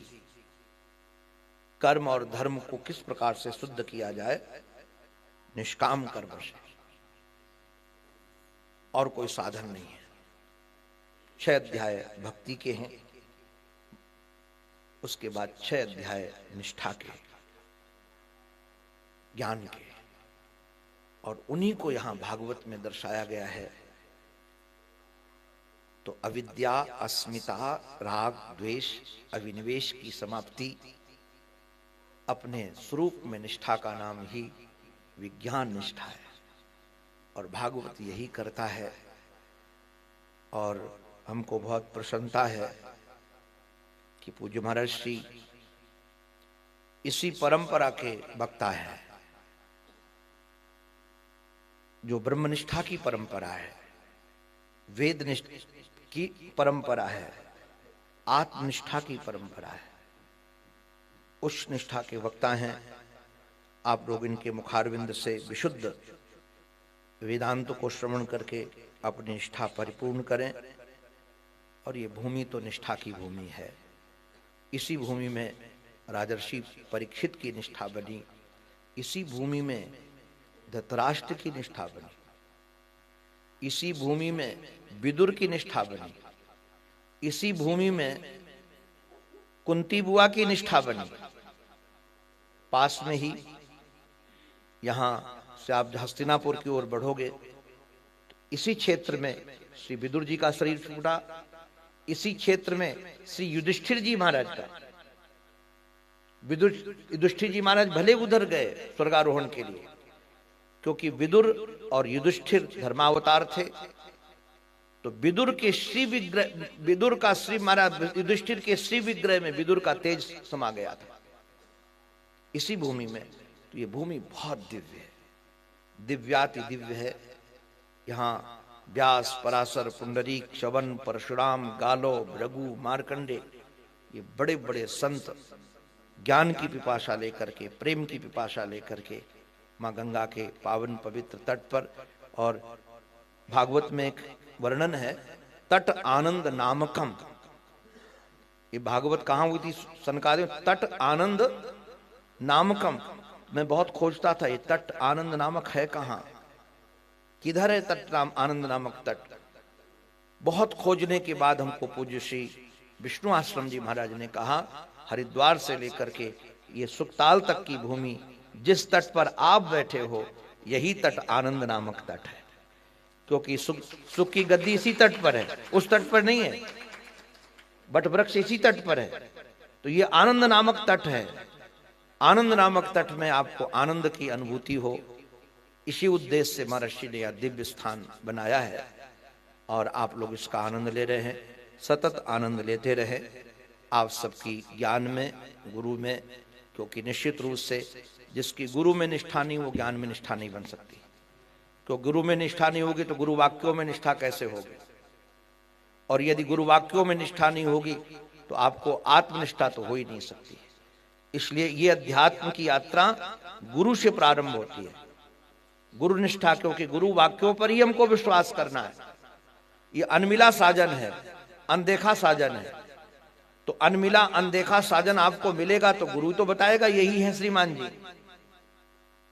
कर्म और धर्म को किस प्रकार से शुद्ध किया जाए, निष्काम कर्म से, और कोई साधन नहीं है। 6 अध्याय भक्ति के हैं, उसके बाद 6 अध्याय निष्ठा के, ज्ञान के, और उन्हीं को यहां भागवत में दर्शाया गया है। तो अविद्या, अस्मिता, राग, द्वेष, अविनिवेश की समाप्ति, अपने स्वरूप में निष्ठा का नाम ही विज्ञान निष्ठा है, और भागवत यही करता है। और हमको बहुत प्रसन्नता है कि पूज्य महाराज श्री इसी परंपरा के वक्ता है, जो ब्रह्मनिष्ठा की परंपरा है, वेद निष्ठा की परंपरा है, आत्मनिष्ठा की परंपरा है। उस निष्ठा के वक्ता हैं। आप लोग इनके मुखारविंद से विशुद्ध वेदांत को श्रवण करके अपनी निष्ठा परिपूर्ण करें। और ये भूमि तो निष्ठा की भूमि है। इसी भूमि में राजर्षि परीक्षित की निष्ठा बनी, इसी भूमि में धृतराष्ट्र की निष्ठा बनी, इसी भूमि में विदुर की निष्ठा बनी, इसी भूमि में कुंती बुआ की निष्ठा बनी। पास में ही यहां से आप हस्तिनापुर की ओर बढ़ोगे तो इसी क्षेत्र में श्री विदुर जी का शरीर छूटा, इसी क्षेत्र में श्री युधिष्ठिर जी महाराज का। युधिष्ठिर जी महाराज भले उधर गए स्वर्गारोहण के लिए, क्योंकि विदुर और युधिष्ठिर धर्मावतार थे। तो विदुर के श्री विग्रह, विदुर का श्री महाराज युधिष्ठिर के श्री विग्रह में विदुर का तेज समा गया था, इसी भूमि में। तो ये भूमि बहुत दिव्य है, दिव्याति दिव्य है। यहाँ व्यास, पराशर, पुंडरीक, च्यवन, परशुराम, गालो, भृगु, मार्कंडे, ये बड़े बड़े संत ज्ञान की पिपाशा लेकर के, प्रेम की पिपाशा लेकर के माँ गंगा के पावन पवित्र तट पर। और भागवत में एक वर्णन है, तट आनंद नामकम। ये भागवत कहाँ हुई थी सनकादियों? तट आनंद नामकम। मैं बहुत खोजता था ये तट आनंद नामक है कहाँ, किधर है तट आनंद नामक तट। बहुत खोजने के बाद हमको पूज्य श्री विष्णु आश्रम जी महाराज ने कहा, हरिद्वार से लेकर के ये सुकताल तक की भूमि, जिस तट पर आप बैठे हो यही तट आनंद नामक तट है। क्योंकि सुख की गद्दी इसी तट पर है, उस तट पर नहीं है। बट वृक्ष इसी तट पर है, तो ये आनंद नामक तट है। आनंद नामक तट में आपको आनंद की अनुभूति हो, इसी उद्देश्य से महर्षि ने यह दिव्य स्थान बनाया है। और आप लोग इसका आनंद ले रहे हैं, सतत आनंद लेते रहे आप सबकी ज्ञान में, गुरु में। क्योंकि निश्चित रूप से जिसकी गुरु में निष्ठा नहीं, वो ज्ञान में निष्ठा नहीं बन सकती। तो गुरु में निष्ठा नहीं होगी तो गुरु वाक्यों में निष्ठा कैसे होगी? और यदि गुरु वाक्यों में निष्ठा नहीं होगी तो आपको आत्मनिष्ठा तो हो ही नहीं सकती। इसलिए ये अध्यात्म की यात्रा गुरु से प्रारंभ होती है, गुरु निष्ठा। क्योंकि गुरु वाक्यों पर ही हमको विश्वास करना है। ये अनमिला साजन है, अनदेखा साजन है। तो अनमिला अनदेखा साजन आपको मिलेगा तो गुरु तो बताएगा यही है श्रीमान जी।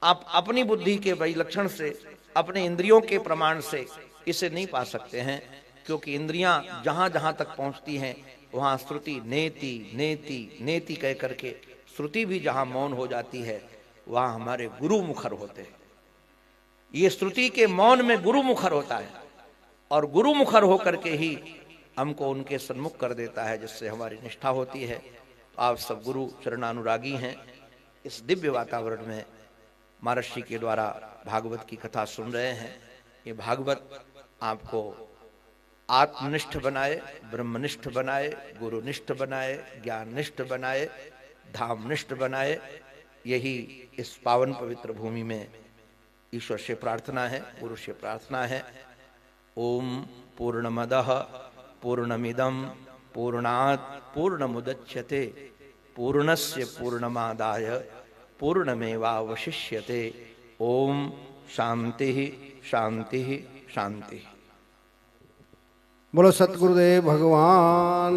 आप अपनी बुद्धि के विलक्षण से, अपने इंद्रियों के प्रमाण से इसे नहीं पा सकते हैं। क्योंकि इंद्रियां जहां जहां तक पहुंचती हैं वहां श्रुति नेति नेति नेति कह करके, श्रुति भी जहां मौन हो जाती है वहां हमारे गुरु मुखर होते हैं। ये श्रुति के मौन में गुरु मुखर होता है और गुरु मुखर होकर के ही हमको उनके सन्मुख कर देता है, जिससे हमारी निष्ठा होती है। आप सब गुरु चरणानुरागी हैं। इस दिव्य वातावरण में महर्षि के द्वारा भागवत की कथा सुन रहे हैं। ये भागवत आपको आत्मनिष्ठ बनाए, ब्रह्मनिष्ठ बनाए, गुरुनिष्ठ बनाए, ज्ञाननिष्ठ बनाए, धामनिष्ठ बनाए। यही इस पावन पवित्र भूमि में ईश्वर से प्रार्थना है, गुरु से प्रार्थना है। ओम पूर्णमदः पूर्णमिदं पूर्णात् पूर्णमुदच्यते पूर्णस्य पूर्णमादाय पूर्णमेवावशिष्यते। ओम शांति शांति शांति। बोलो सतगुरुदेव भगवान